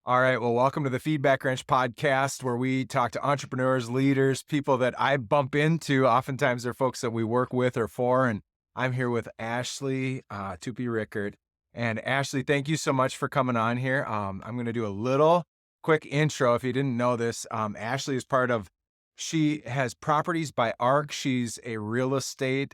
All right. Well, welcome to the Feedbackwrench podcast, where we talk to entrepreneurs, leaders, people that I bump into. Oftentimes, they're folks that we work with or for. And I'm here with Ashlee Tupy Rickert. And Ashlee, thank you so much for coming on here. I'm going to do a little quick intro. If you didn't know this, Ashlee is she has Properties by Arc. She's a real estate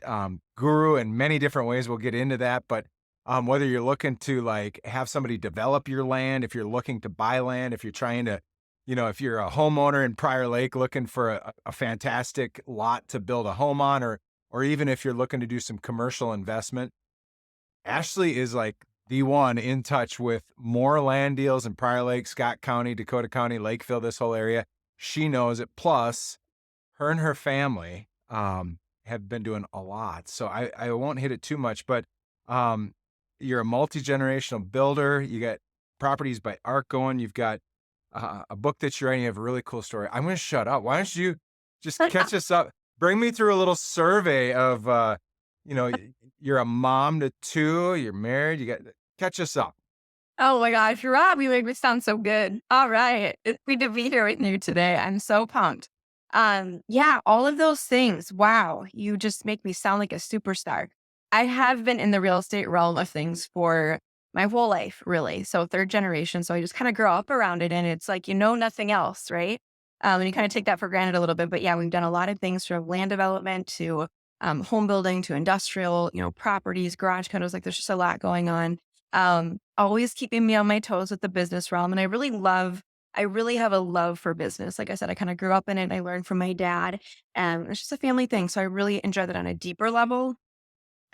guru in many different ways. We'll get into that. But whether you're looking to like have somebody develop your land, if you're looking to buy land, if you're trying to, if you're a homeowner in Prior Lake looking for a fantastic lot to build a home on, or even if you're looking to do some commercial investment, Ashlee is like the one in touch with more land deals in Prior Lake, Scott County, Dakota County, Lakeville, this whole area. She knows it. Plus, her and her family have been doing a lot. So I won't hit it too much, but you're a multi-generational builder. You got Properties by Arc going. You've got a book that you're writing. You have a really cool story. I'm going to shut up. Why don't you just catch us up? Bring me through a little survey of, you're a mom to two. You're married. Catch us up. Oh my gosh, Rob, you make me sound so good. All right. It's good to be here with you today. I'm so pumped. Yeah, all of those things. Wow. You just make me sound like a superstar. I have been in the real estate realm of things for my whole life, really. So third generation. So I just kind of grew up around it, and it's like, nothing else, right? And you kind of take that for granted a little bit, but yeah, we've done a lot of things from land development to home building to industrial, properties, garage condos. Like there's just a lot going on. Always keeping me on my toes with the business realm. And I really have a love for business. Like I said, I kind of grew up in it. I learned from my dad, and it's just a family thing. So I really enjoy that on a deeper level.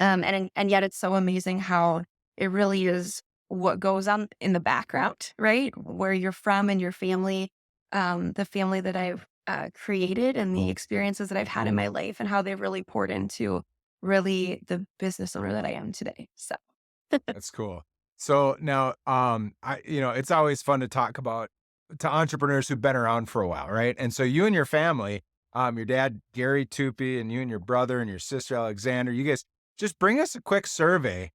And yet it's so amazing how it really is what goes on in the background, right? Where you're from and your family, the family that I've created and the experiences that I've had in my life and how they've really poured into really the business owner that I am today. So. That's cool. So now, it's always fun to talk to entrepreneurs who've been around for a while, right? And so you and your family, your dad, Gary Tupy, and you and your brother and your sister, Alexander, you guys just bring us a quick survey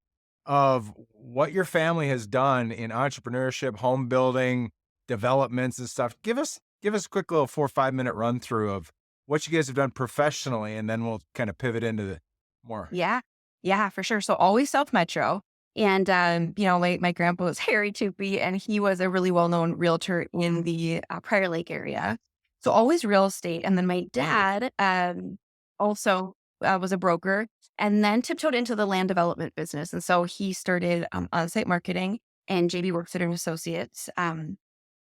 of what your family has done in entrepreneurship, home building, developments and stuff. Give us a quick little 4 or 5 minute run through of what you guys have done professionally, and then we'll kind of pivot into the more. Yeah. Yeah, for sure. So always South Metro. And, my grandpa was Harry Tupy, and he was a really well-known realtor in the Prior Lake area. So always real estate. And then my dad also was a broker and then tiptoed into the land development business. And so he started on-site marketing and JB Works and Associates. And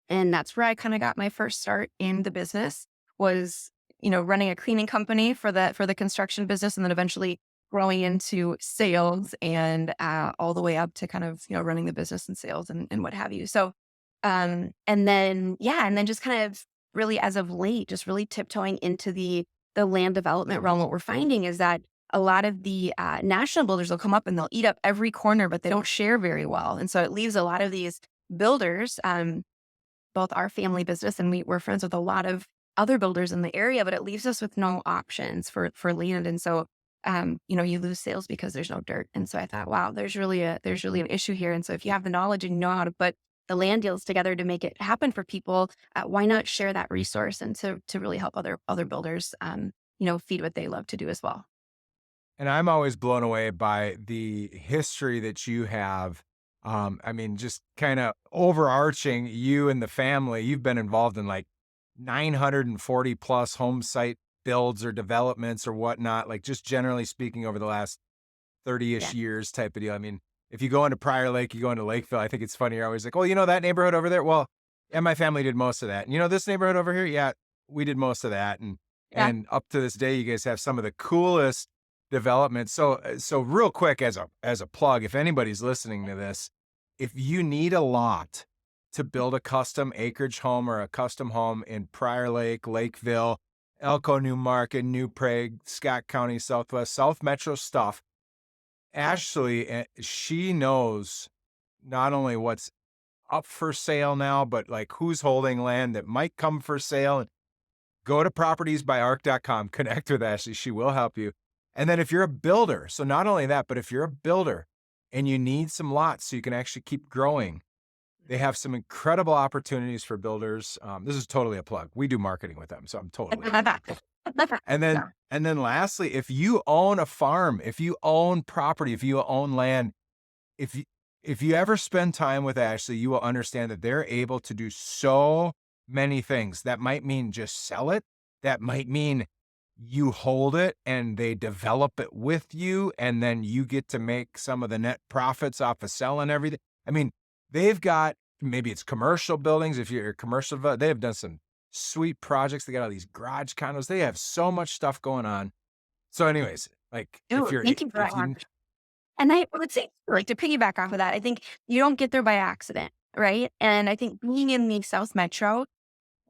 that's where I kind of got my first start in the business was, running a cleaning company for the construction business, and then eventually growing into sales and all the way up to kind of, running the business and sales and what have you. So, and then just kind of really as of late, just really tiptoeing into the land development realm. What we're finding is that a lot of the national builders will come up and they'll eat up every corner, but they don't share very well. And so it leaves a lot of these builders, both our family business, and we're friends with a lot of other builders in the area, but it leaves us with no options for land. And so, you lose sales because there's no dirt. And so I thought, wow, there's really an issue here. And so if you have the knowledge and you know how to put the land deals together to make it happen for people, why not share that resource and to really help other builders, feed what they love to do as well. And I'm always blown away by the history that you have. Just kind of overarching you and the family. You've been involved in like 940 plus home site builds or developments or whatnot, like just generally speaking over the last 30-ish Yeah. years type of deal. I mean, if you go into Prior Lake, you go into Lakeville, I think it's funny. You're always like, well, that neighborhood over there? Well, yeah, my family did most of that. And this neighborhood over here? Yeah, we did most of that. And Yeah. and up to this day, you guys have some of the coolest developments. So real quick as a plug, if anybody's listening to this, if you need a lot to build a custom acreage home or a custom home in Prior Lake, Lakeville, Elko, New Market, New Prague, Scott County, Southwest, South Metro stuff, Ashlee, she knows not only what's up for sale now, but like who's holding land that might come for sale. Go to propertiesbyarc.com, connect with Ashlee. She will help you. And then if you're a builder, so not only that, but if you're a builder and you need some lots so you can actually keep growing, They have some incredible opportunities for builders. This is totally a plug. We do marketing with them, so I'm totally. And then, Yeah. and then lastly, if you own a farm, if you own property, if you own land, if you if you ever spend time with Ashlee, you will understand that they're able to do so many things. That might mean just sell it. That might mean you hold it and they develop it with you, and then you get to make some of the net profits off of selling everything. I mean, they've got maybe it's commercial buildings. If you're a commercial, they have done some sweet projects. They got all these garage condos. They have so much stuff going on. So, anyways, like if Dude, you're thank you for if that you one. And I would say, like, to piggyback off of that, I think you don't get there by accident, right? And I think being in the South Metro,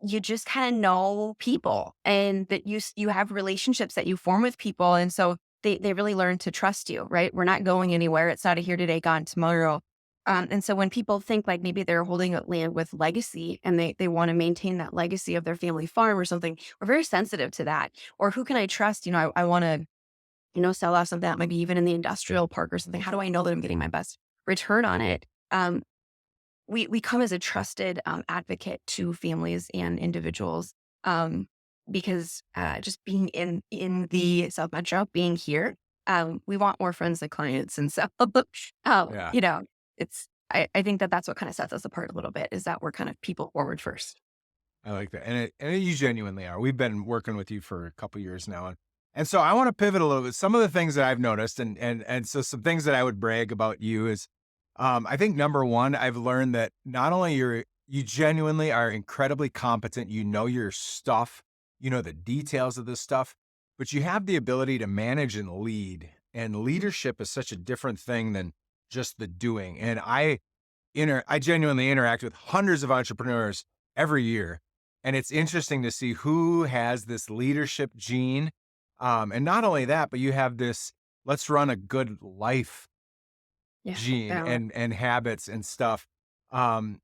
you just kind of know people and that you have relationships that you form with people. And so they really learn to trust you, right? We're not going anywhere. It's not a here today, gone tomorrow. And so when people think like maybe they're holding up land with legacy and they want to maintain that legacy of their family farm or something, we're very sensitive to that. Or who can I trust? I want to, sell off something that maybe even in the industrial park or something. How do I know that I'm getting my best return on it? We come as a trusted advocate to families and individuals because just being in the South Metro, being here, we want more friends than clients, and so yeah. it's I think that's what kind of sets us apart a little bit is that we're kind of people forward first. I like that. And you genuinely are. We've been working with you for a couple years now. And so I want to pivot a little bit. Some of the things that I've noticed and so some things that I would brag about you is I think number one, I've learned that not only you genuinely are incredibly competent, you know your stuff, you know the details of this stuff, but you have the ability to manage and lead. And leadership is such a different thing than just the doing. And I genuinely interact with hundreds of entrepreneurs every year. And it's interesting to see who has this leadership gene. And not only that, but you have this let's run a good life Yeah, gene and habits and stuff. And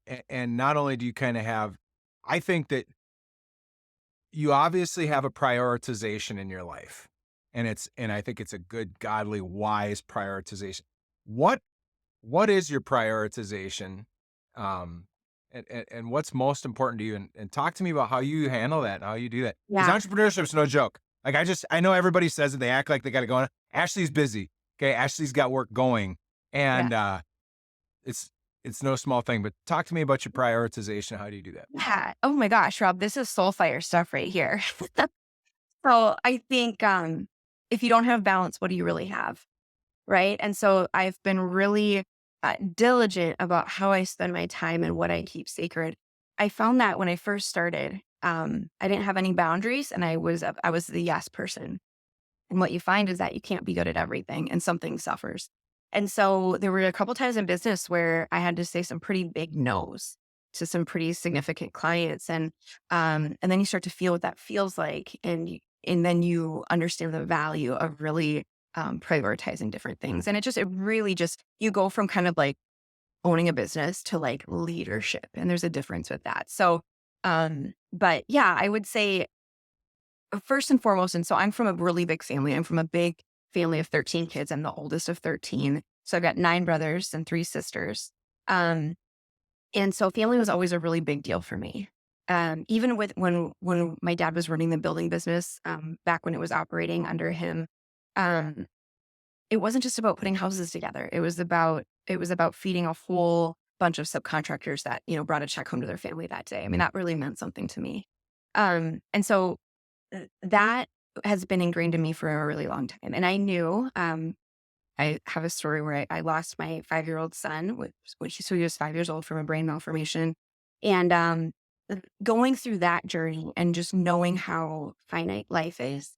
not only do you kind of have, I think that you obviously have a prioritization in your life. And I think it's a good, godly, wise prioritization. What what is your prioritization? Um, and what's most important to you? And talk to me about how you handle that, and how you do that. Because yeah, entrepreneurship's no joke. Like I know everybody says it, they act like they got it going on. Ashlee's busy. Okay, Ashlee's got work going, yeah, and it's it's no small thing. But talk to me about your prioritization. How do you do that? yeah. Oh my gosh, Rob, this is soul fire stuff right here. So I think if you don't have balance, what do you really have? Right. And so I've been really diligent about how I spend my time and what I keep sacred. I found that when I first started, I didn't have any boundaries and I was the yes person. And what you find is that you can't be good at everything and something suffers. And so there were a couple times in business where I had to say some pretty big no's to some pretty significant clients. And then you start to feel what that feels like. And then you understand the value of really prioritizing different things. And it really just, you go from kind of like owning a business to like leadership. And there's a difference with that. So, but yeah, I would say first and foremost, and so I'm from a really big family. I'm from a big family of 13 kids. I'm the oldest of 13. So I've got 9 brothers and 3 sisters. Um, and so family was always a really big deal for me. Even with when my dad was running the building business, back when it was operating under him, um, it wasn't just about putting houses together. It was about feeding a whole bunch of subcontractors that, brought a check home to their family that day. I mean, that really meant something to me. And so that has been ingrained in me for a really long time. And I knew, I have a story where I lost my 5-year-old son, so he was 5 years old from a brain malformation. And going through that journey and just knowing how finite life is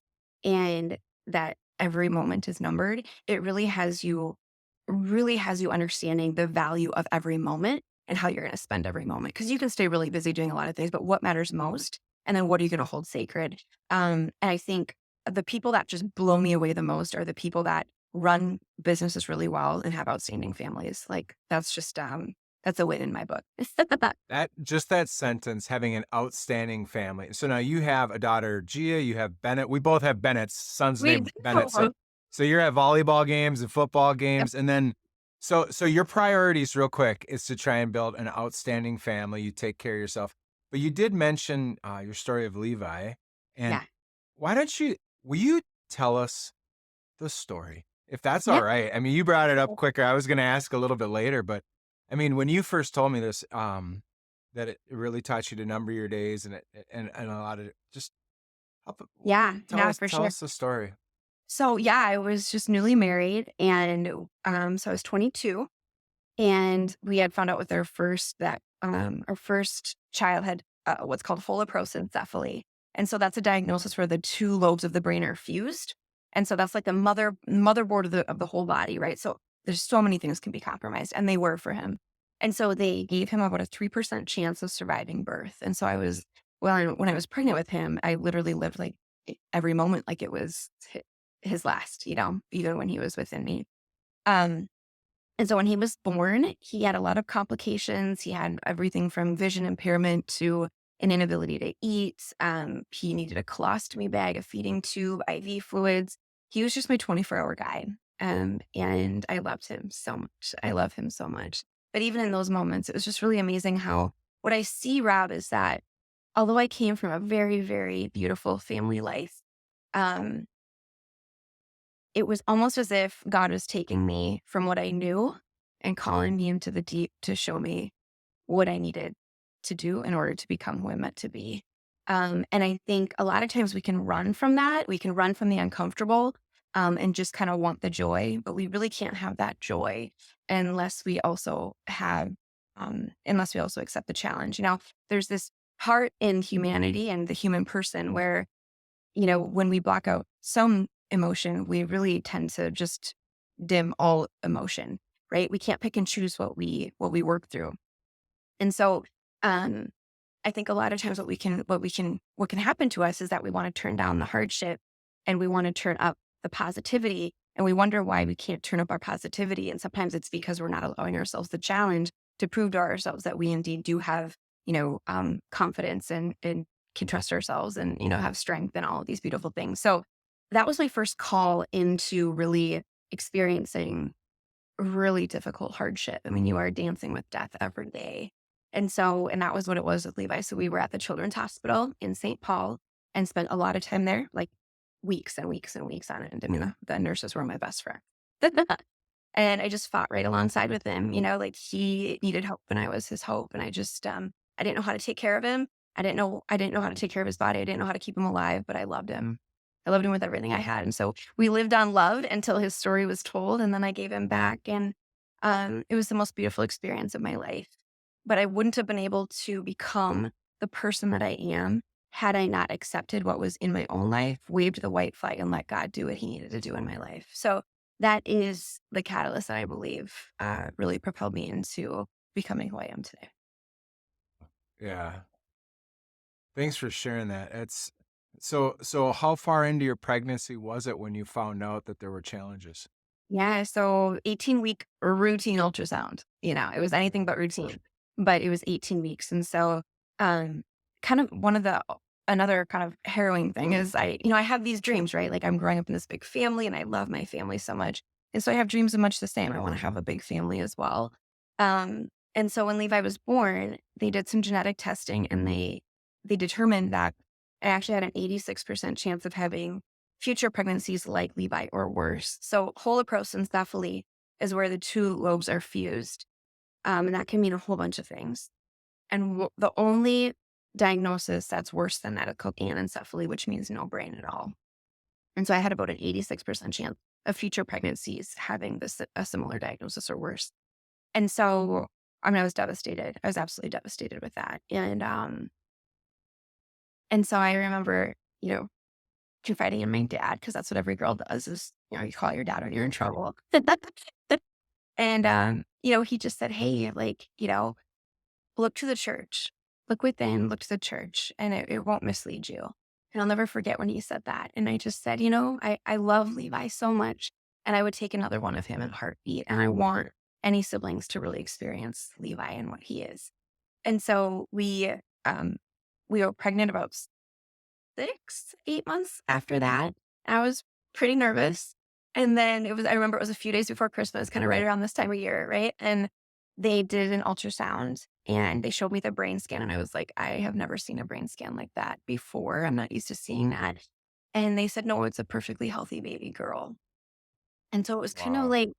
and that every moment is numbered, it really has you understanding the value of every moment and how you're going to spend every moment. Because you can stay really busy doing a lot of things, but what matters most? And then what are you going to hold sacred? And I think the people that just blow me away the most are the people that run businesses really well and have outstanding families. Like that's just that's a win in my book. That sentence, having an outstanding family. So now you have a daughter, Gia, you have Bennett. We both have Bennett's son's We name Bennett. So you're at volleyball games and football Yep. games. And then So your priorities, real quick, is to try and build an outstanding family. You take care of yourself, but you did mention your story of Levi, and Yeah. why don't you? Will you tell us the story, if that's Yeah. all right? I mean, you brought it up quicker. I was going to ask a little bit later, but I mean, when you first told me this, that it really taught you to number your days, and a lot of just help, Yeah. Yeah, for tell sure. us the story. So yeah, I was just newly married and so I was 22 and we had found out with our first child had what's called holoprosencephaly. And so that's a diagnosis where the two lobes of the brain are fused. And so that's like the motherboard of the whole body, right? So there's so many things can be compromised and they were for him. And so they gave him about a 3% chance of surviving birth. And so when I was pregnant with him, I literally lived like every moment like it was his last, even when he was within me. Um, and so when he was born, he had a lot of complications. He had everything from vision impairment to an inability to eat. He needed a colostomy bag, a feeding tube, IV fluids. He was just my 24-hour guy. And I loved him so much. I love him so much. But even in those moments, it was just really amazing how what I see, Rob, is that although I came from a very, very beautiful family life, um, it was almost as if God was taking me from what I knew and calling me into the deep to show me what I needed to do in order to become who I'm meant to be. And I think a lot of times we can run from that. We can run from the uncomfortable and just kind of want the joy, but we really can't have that joy unless we also unless we also accept the challenge. There's this part in humanity and the human person where when we block out some emotion, we really tend to just dim all emotion, right? We can't pick and choose what we work through. And so um I think a lot of times what can happen to us is that we want to turn down the hardship and we want to turn up the positivity and we wonder why we can't turn up our positivity. And sometimes it's because we're not allowing ourselves the challenge to prove to ourselves that we indeed do have, confidence and can trust ourselves and, have strength and all of these beautiful things. So that was my first call into really experiencing really difficult hardship. I mean, you are dancing with death every day. And that was what it was with Levi. So we were at the Children's Hospital in St. Paul and spent a lot of time there, like weeks and weeks and weeks on end. I mean, the nurses were my best friend. And I just fought right alongside with him, like he needed hope and I was his hope. And I didn't know how to take care of him. I didn't know how to take care of his body. I didn't know how to keep him alive, but I loved him. I loved him with everything I had. And so we lived on love until his story was told. And then I gave him back. And it was the most beautiful experience of my life. But I wouldn't have been able to become the person that I am had I not accepted what was in my own life, waved the white flag, and let God do what he needed to do in my life. So that is the catalyst that I believe really propelled me into becoming who I am today. Yeah. Thanks for sharing that. So how far into your pregnancy was it when you found out that there were challenges? Yeah, so 18-week routine ultrasound, it was anything but routine, but it was 18 weeks. And so, um, kind of another kind of harrowing thing is I have these dreams, right? Like I'm growing up in this big family and I love my family so much. And so I have dreams of much the same. I want to have a big family as well. And so when Levi was born, they did some genetic testing and they determined that I actually had an 86% chance of having future pregnancies like Levi or worse. So holoprosencephaly is where the two lobes are fused. And that can mean a whole bunch of things. And the only diagnosis that's worse than that is called anencephaly, which means no brain at all. And so I had about an 86% chance of future pregnancies having a similar diagnosis or worse. And so, I mean, I was devastated. I was absolutely devastated with that. And so I remember, confiding in my dad, because that's what every girl does is, you call your dad when you're in trouble. And, he just said, hey, like, look to the church, look within, look to the church, and it won't mislead you. And I'll never forget when he said that. And I just said, I love Levi so much and I would take another one of him in a heartbeat. And I want any siblings to really experience Levi and what he is. And so we were pregnant about 6, 8 months after that. I was pretty nervous. And then I remember it was a few days before Christmas, kind of right around this time of year, right? And they did an ultrasound and they showed me the brain scan. And I was like, I have never seen a brain scan like that before. I'm not used to seeing that. And they said, no, it's a perfectly healthy baby girl. And so it was kind of Wow. like,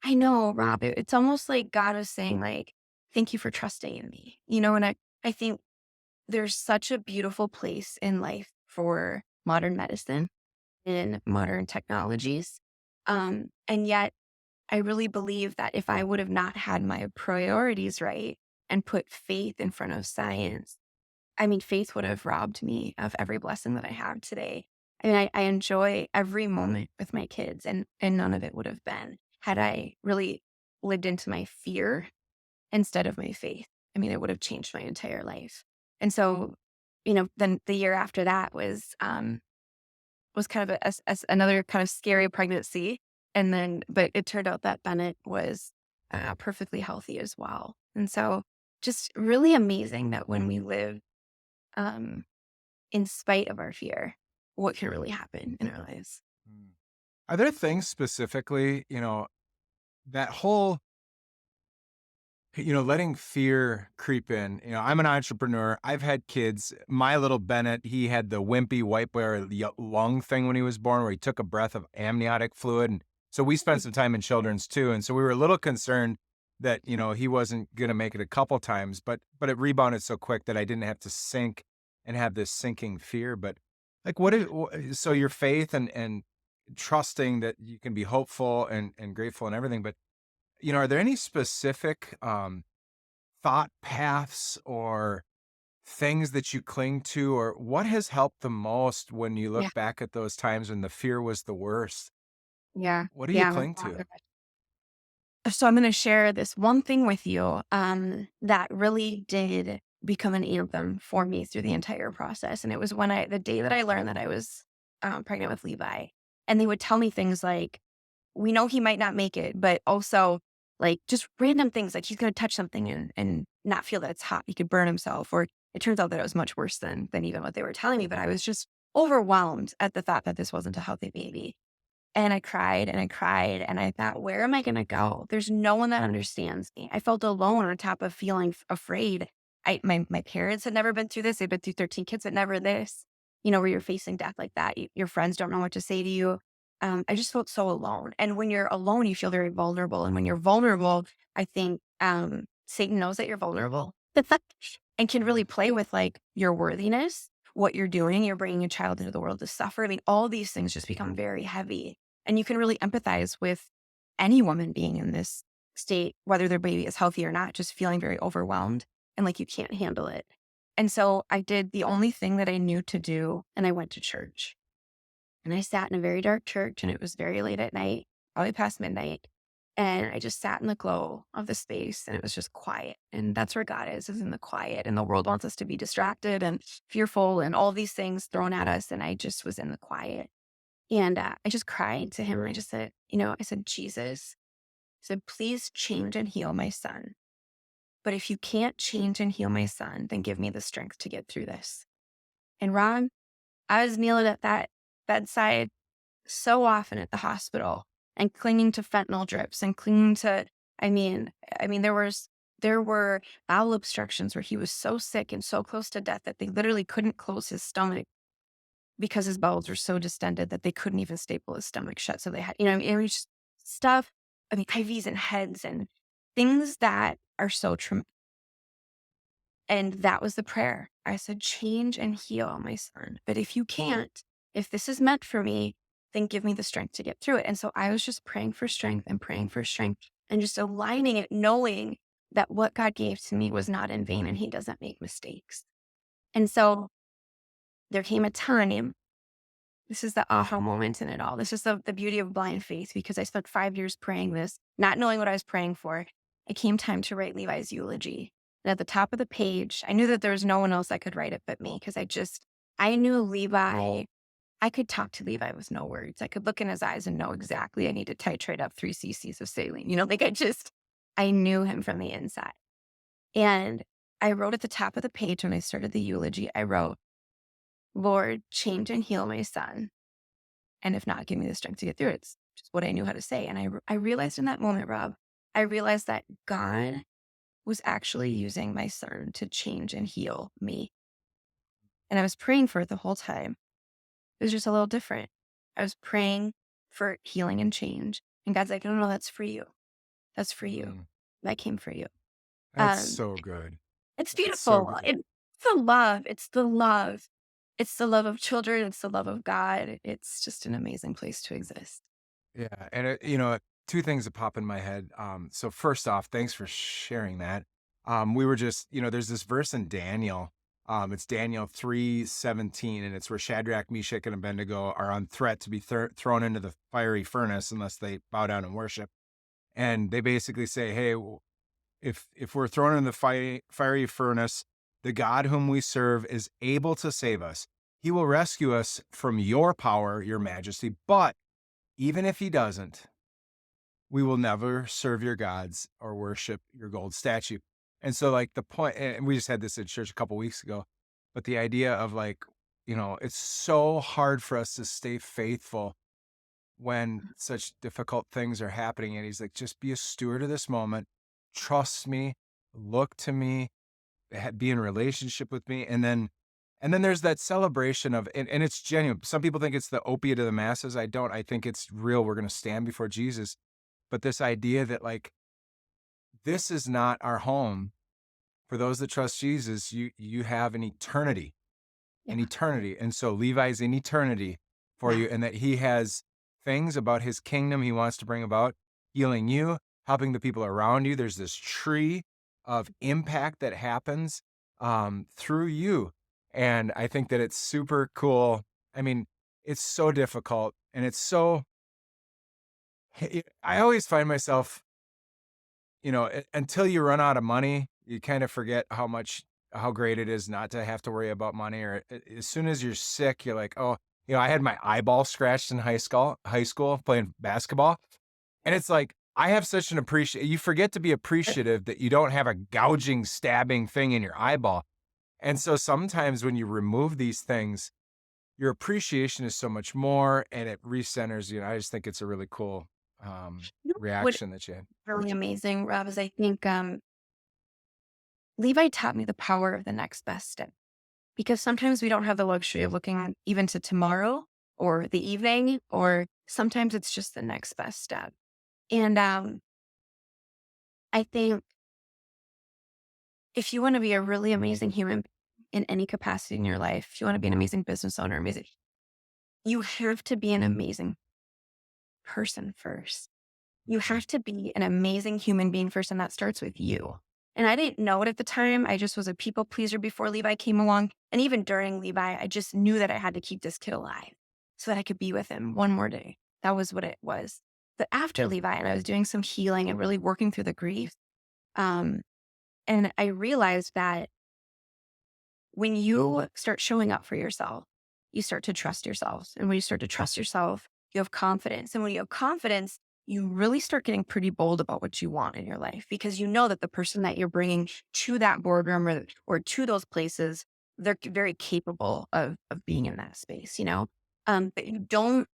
I know, Rob, it's almost like God was saying, like, thank you for trusting in me. And I think there's such a beautiful place in life for modern medicine and modern technologies. And yet I really believe that if I would have not had my priorities right and put faith in front of science, I mean, faith would have robbed me of every blessing that I have today. I mean, I enjoy every moment with my kids, and none of it would have been had I really lived into my fear instead of my faith. I mean, it would have changed my entire life. And so, then the year after that was kind of another kind of scary pregnancy. And then, but it turned out that Bennett was perfectly healthy as well. And so, just really amazing that when we live um, in spite of our fear, what can really happen in our lives. Mm. Are there things specifically, that whole, letting fear creep in? I'm an entrepreneur. I've had kids. My little Bennett, he had the wimpy white bear lung thing when he was born, where he took a breath of amniotic fluid. And so we spent some time in children's too. And so we were a little concerned that, he wasn't going to make it a couple times, but it rebounded so quick that I didn't have to sink and have this sinking fear. But like, so your faith and trusting that you can be hopeful and grateful and everything. But are there any specific thought paths or things that you cling to, or what has helped the most when you Yeah. look back at those times when the fear was the worst? Yeah. What do you Yeah. cling to? So I'm going to share this one thing with you that really did become an anthem for me through the entire process. And it was the day that I learned that I was pregnant with Levi. And they would tell me things like, we know he might not make it, but also like just random things like he's going to touch something and not feel that it's hot. He could burn himself. Or it turns out that it was much worse than even what they were telling me. But I was just overwhelmed at the thought that this wasn't a healthy baby. And I cried and I cried and I thought, where am I going to go? There's no one that understands me. I felt alone on top of feeling afraid. My parents had never been through this. They'd been through 13 kids, but never this, where you're facing death like that. Your friends don't know what to say to you. I just felt so alone. And when you're alone, you feel very vulnerable. And when you're vulnerable, I think Satan knows that you're vulnerable and can really play with like your worthiness, what you're doing. You're bringing a child into the world to suffer. I mean, all these things just become very heavy. And you can really empathize with any woman being in this state, whether their baby is healthy or not, just feeling very overwhelmed and like you can't handle it. And so I did the only thing that I knew to do, and I went to church. And I sat in a very dark church, and it was very late at night, probably past midnight. And I just sat in the glow of the space, and it was just quiet. And that's where God is in the quiet. And the world wants us to be distracted and fearful and all these things thrown at us. And I just was in the quiet. And I just cried to him. And I just said, I said, Jesus, I said, please change and heal my son. But if you can't change and heal my son, then give me the strength to get through this. And Ron, I was kneeling at that bedside so often at the hospital and clinging to fentanyl drips and clinging to, I mean, there were bowel obstructions where he was so sick and so close to death that they literally couldn't close his stomach because his bowels were so distended that they couldn't even staple his stomach shut. So they had, it was just stuff, IVs and heads and things that are so traumatic. And that was the prayer. I said, change and heal my son. But if you can't, if this is meant for me, then give me the strength to get through it. And so I was just praying for strength and praying for strength and just aligning it, knowing that what God gave to me was not in vain and he doesn't make mistakes. And so there came a time, this is the aha moment in it all. This is the beauty of blind faith, because I spent 5 years praying this, not knowing what I was praying for. It came time to write Levi's eulogy. And at the top of the page, I knew that there was no one else that could write it but me, because I knew Levi. I could talk to Levi with no words. I could look in his eyes and know exactly I need to titrate up 3 cc's of saline. I knew him from the inside. And I wrote at the top of the page when I started the eulogy, I wrote, Lord, change and heal my son. And if not, give me the strength to get through it. just what I knew how to say. And I realized in that moment, Rob, I realized that God was actually using my son to change and heal me. And I was praying for it the whole time. It was just a little different. I was praying for healing and change. And God's like, no, no, that's for you. That's for you. Mm, That came for you. that's Um, so good. it's That's so beautiful. good. It's the love. It's the love. It's the love of children. It's the love of God. It's just an amazing place to exist. Yeah, and two things that pop in my head. So first off, thanks for sharing that. We were just, there's this verse in Daniel. It's Daniel 3:17, and it's where Shadrach, Meshach, and Abednego are on threat to be thrown into the fiery furnace unless they bow down and worship. And they basically say, "Hey, if we're thrown in the fiery furnace, the God whom we serve is able to save us. He will rescue us from your power, your majesty. But even if he doesn't, we will never serve your gods or worship your gold statue." And so, like, the point, and we just had this at church a couple weeks ago, but the idea of, like, it's so hard for us to stay faithful when such difficult things are happening. And he's like, just be a steward of this moment. Trust me, look to me, be in relationship with me. And then there's that celebration of, and it's genuine. Some people think it's the opiate of the masses. I don't. I think it's real. We're going to stand before Jesus. But this idea that, like, this is not our home. For those that trust Jesus, you have Yeah. an eternity. And so Levi's in eternity for Yeah. you, and that he has things about his kingdom he wants to bring about, healing you, helping the people around you. There's this tree of impact that happens through you. And I think that it's super cool. I mean, it's so difficult, and it's so, I always find myself, until you run out of money, you kind of forget how great it is not to have to worry about money. Or as soon as you're sick, you're like, oh, I had my eyeball scratched in high school playing basketball. And it's like, I have such an you forget to be appreciative that you don't have a gouging, stabbing thing in your eyeball. And so sometimes when you remove these things, your appreciation is so much more, and it recenters you. I just think it's a really cool You know what reaction that you had. really amazing, Rob, is I think Levi taught me the power of the next best step. Because sometimes we don't have the luxury of looking even to tomorrow or the evening, or sometimes it's just the next best step. And I think if you want to be a really amazing human in any capacity in your life, if you want to be an amazing business owner, you have to be an amazing person first. You have to be an amazing human being first, and that starts with you. And I didn't know it at the time. I just was a people pleaser before Levi came along. And even during Levi, I just knew that I had to keep this kid alive so that I could be with him one more day. That was what it was. But after Levi, and I was doing some healing and really working through the grief. Um, and I realized that when you start showing up for yourself, you start to trust yourself. And when you start to trust yourself, you have confidence. And when you have confidence, you really start getting pretty bold about what you want in your life, because you know that the person that you're bringing to that boardroom or to those places, they're very capable of being in that space, but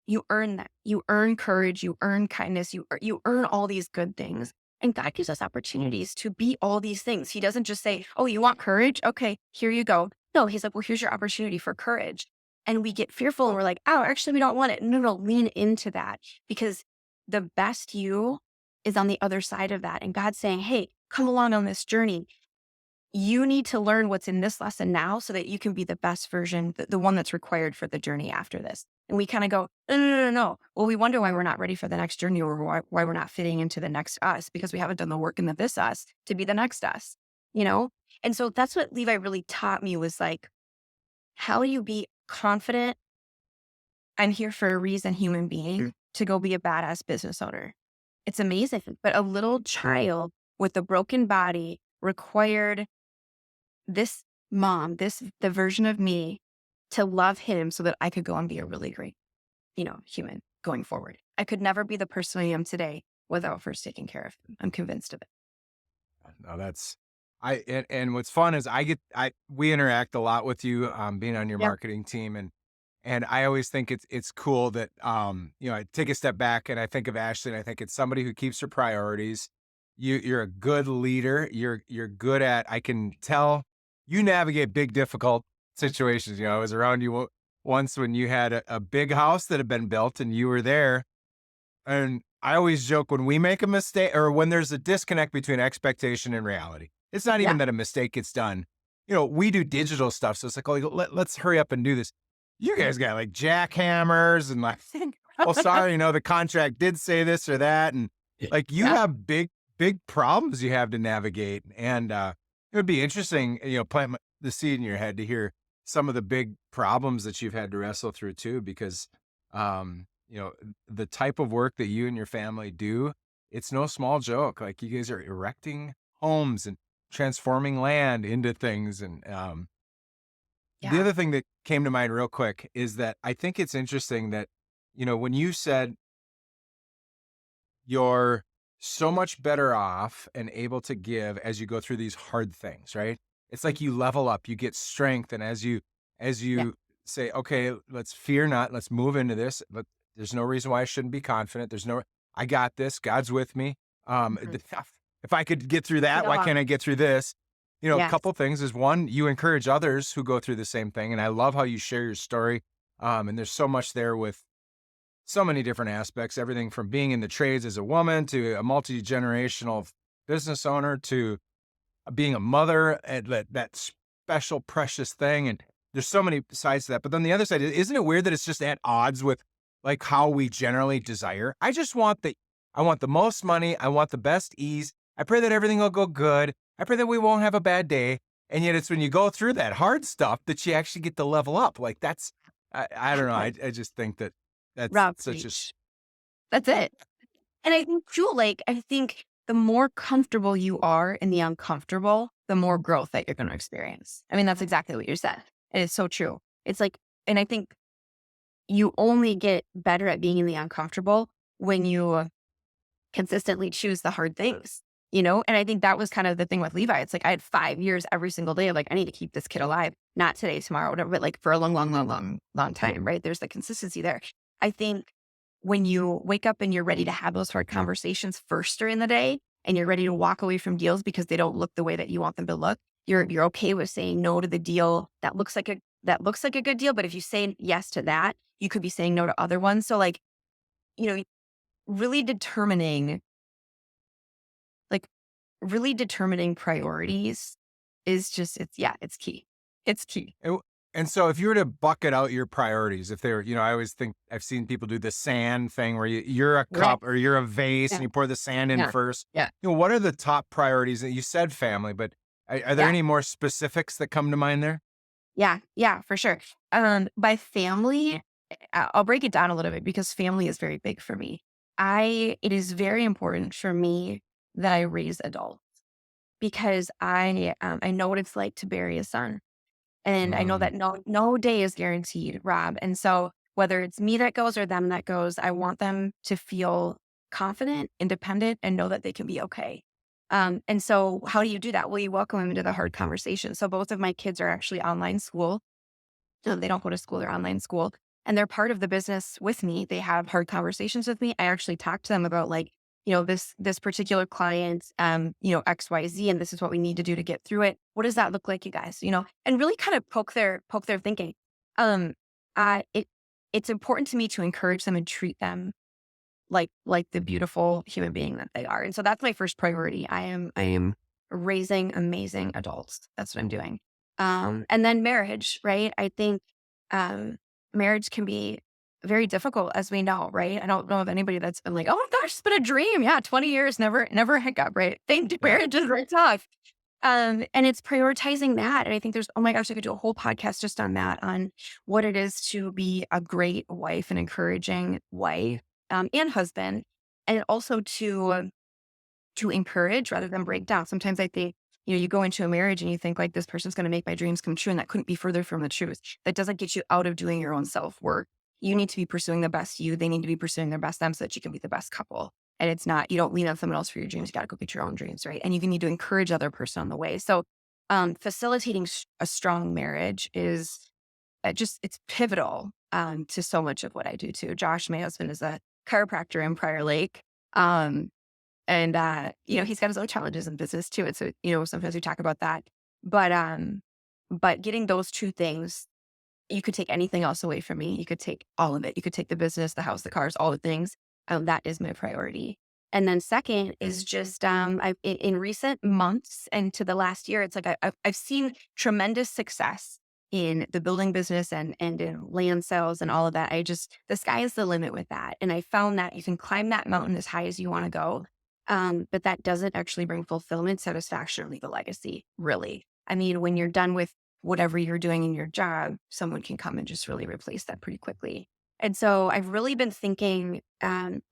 you earn that. You earn courage, you earn kindness, you earn all these good things. And God gives us opportunities to be all these things. He doesn't just say, oh, you want courage? Okay, here you go. No, he's like, well, here's your opportunity for courage. And we get fearful and we're like, oh, actually, we don't want it. No, no, lean into that, because the best you is on the other side of that. And God's saying, hey, come along on this journey. You need to learn what's in this lesson now so that you can be the best version, the one that's required for the journey after this. And we kind of go, no, no, no, no, no. Well, we wonder why we're not ready for the next journey, or why we're not fitting into the next us, because we haven't done the work in the this us to be the next us, you know? And so that's what Levi really taught me, was like, how do you be confident? I'm here for a reason, human being, to go be a badass business owner. It's amazing. But a little child with a broken body required this mom, the version of me, to love him so that I could go and be a really great, human going forward. I could never be the person I am today without first taking care of him. I'm convinced of it. No, and what's fun is we interact a lot with you, being on your Yep. marketing team, And I always think it's cool that I take a step back and I think of Ashlee and I think it's somebody who keeps her priorities. You're a good leader. You're good at, I can tell you navigate big difficult situations. I was around you once when you had a big house that had been built and you were there. And I always joke when we make a mistake or when there's a disconnect between expectation and reality. It's not Yeah. even that a mistake gets done. We do digital stuff. So it's like, oh, let's hurry up and do this. You guys got like jackhammers and like, well, sorry, the contract did say this or that. And like you Yeah. have big problems you have to navigate. And it would be interesting, plant the seed in your head to hear some of the big problems that you've had to wrestle through too, because, the type of work that you and your family do, it's no small joke. Like you guys are erecting homes and transforming land into things. And the Yeah. other thing that came to mind real quick is that I think it's interesting that, when you said you're so much better off and able to give as you go through these hard things, right? It's like you level up, you get strength. And as Yeah. you say, okay, let's fear not, let's move into this. But there's no reason why I shouldn't be confident. I got this. God's with me. Mhm. If I could get through that, why Yeah. can't I get through this? A Yes. couple things is one, you encourage others who go through the same thing. And I love how you share your story. And there's so much there with so many different aspects, everything from being in the trades as a woman to a multi-generational business owner to being a mother and that special, precious thing. And there's so many sides to that. But then the other side, isn't it weird that it's just at odds with like how we generally desire? I want the most money. I want the best ease. I pray that everything will go good. I pray that we won't have a bad day. And yet it's when you go through that hard stuff that you actually get to level up. Like I don't know. I just think that that's Rob, such a, preach. That's it. And I think too, like, I think the more comfortable you are in the uncomfortable, the more growth that you're going to experience. I mean, that's exactly what you said. It is so true. It's like, and I think you only get better at being in the uncomfortable when you consistently choose the hard things, And I think that was kind of the thing with Levi. It's like I had 5 years every single day of like, I need to keep this kid alive, not today, tomorrow, whatever, but like for a long, long, long, long, long time, right? There's the consistency there. I think when you wake up and you're ready to have those hard conversations first during the day and you're ready to walk away from deals because they don't look the way that you want them to look, you're okay with saying no to the deal that looks like a good deal. But if you say yes to that, you could be saying no to other ones. So like, you know, really determining like really determining priorities is just it's key. It's key. and so if you were to bucket out your priorities, if they were, I always think I've seen people do the sand thing where you're a Right. cup or you're a vase and Yeah. you pour the sand in Yeah. first. Yeah. What are the top priorities? You said family, but are there Yeah. any more specifics that come to mind there? Yeah. Yeah, for sure. By family, I'll break it down a little bit because family is very big for me. It is very important for me that I raise adults because I know what it's like to bury a son. And I know Mm, that no day is guaranteed, Rob. And so whether it's me that goes or them that goes, I want them to feel confident, independent, and know that they can be okay. And so how do you do that? Well, you welcome them into the hard conversation. So both of my kids are actually online school. So they don't go to school, they're online school. And they're part of the business with me. They have hard conversations with me. I actually talk to them about like, this particular client, XYZ, and this is what we need to do to get through it. What does that look like, you guys? And really kind of poke their thinking. Um, it's important to me to encourage them and treat them like the beautiful human being that they are. And so that's my first priority. I am raising amazing adults. That's what I'm doing. And then marriage, right? I think marriage can be very difficult, as we know, right? I don't know of anybody that's been like, oh my gosh, it's been a dream. Yeah, 20 years, never a hiccup, right? Think yeah. marriage is very tough. And it's prioritizing that. And I think oh my gosh, I could do a whole podcast just on that, on what it is to be a great wife, an encouraging wife, and husband, and also to encourage rather than break down. Sometimes I think, you go into a marriage and you think like this person's going to make my dreams come true. And that couldn't be further from the truth. That doesn't get you out of doing your own self work. You need to be pursuing the best you. They need to be pursuing their best them so that you can be the best couple. And it's not, you don't lean on someone else for your dreams. You got to go get your own dreams, right? And you need to encourage other person on the way. So facilitating a strong marriage is it's pivotal to so much of what I do too. Josh, my husband, is a chiropractor in Prior Lake. Um, and he's got his own challenges in business too. And so, sometimes we talk about that. But but getting those two things, you could take anything else away from me. You could take all of it. You could take the business, the house, the cars, all the things. That is my priority. And then second is just in recent months and to the last year, it's like I've seen tremendous success in the building business and in land sales and all of that. The sky is the limit with that. And I found that you can climb that mountain as high as you want to go. But that doesn't actually bring fulfillment, satisfaction, or leave a legacy, really. I mean, when you're done with whatever you're doing in your job, someone can come and just really replace that pretty quickly. And so I've really been thinking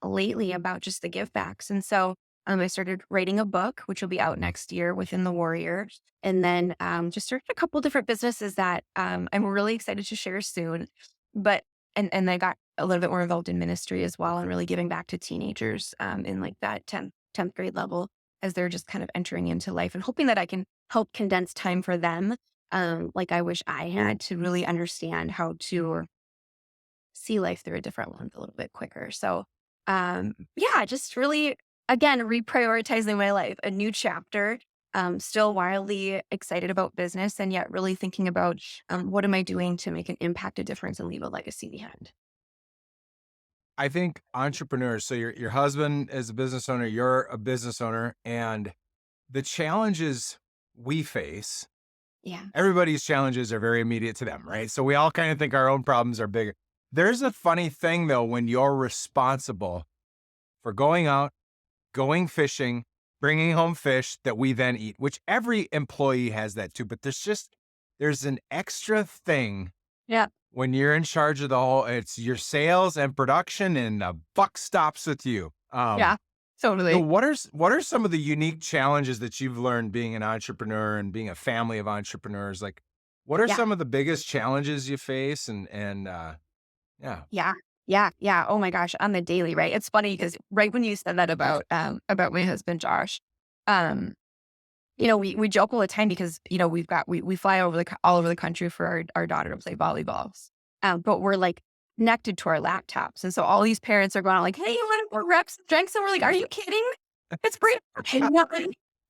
lately about just the give backs. And so I started writing a book, which will be out next year, Within the Warrior. And then just started a couple different businesses that I'm really excited to share soon. But and I got a little bit more involved in ministry as well, and really giving back to teenagers in like that 10th grade level as they're just kind of entering into life, and hoping that I can help condense time for them. Like I wish I had, to really understand how to see life through a different lens a little bit quicker. So, yeah, just really, again, reprioritizing my life, a new chapter. Still wildly excited about business, and yet really thinking about what am I doing to make an impact, a difference, and leave a legacy behind. I think entrepreneurs, so your husband is a business owner, you're a business owner, and the challenges we face, Yeah. everybody's challenges are very immediate to them, right? So we all kind of think our own problems are bigger. There's a funny thing though, when you're responsible for going out, going fishing, bringing home fish that we then eat, which every employee has that too, but there's an extra thing Yeah. when you're in charge of the whole, it's your sales and production, and the buck stops with you. Yeah. Totally. What are some of the unique challenges that you've learned being an entrepreneur and being a family of entrepreneurs? Like, what are Yeah. some of the biggest challenges you face? Yeah, Yeah. Yeah. Yeah. Oh my gosh. On the daily, right? It's funny because right when you said that about my husband, Josh, um, we joke all the time because, we fly over all over the country for our daughter to play volleyball. But we're like connected to our laptops. And so all these parents are going out like, hey, you want to grab some drinks? And we're like, are you kidding? It's free.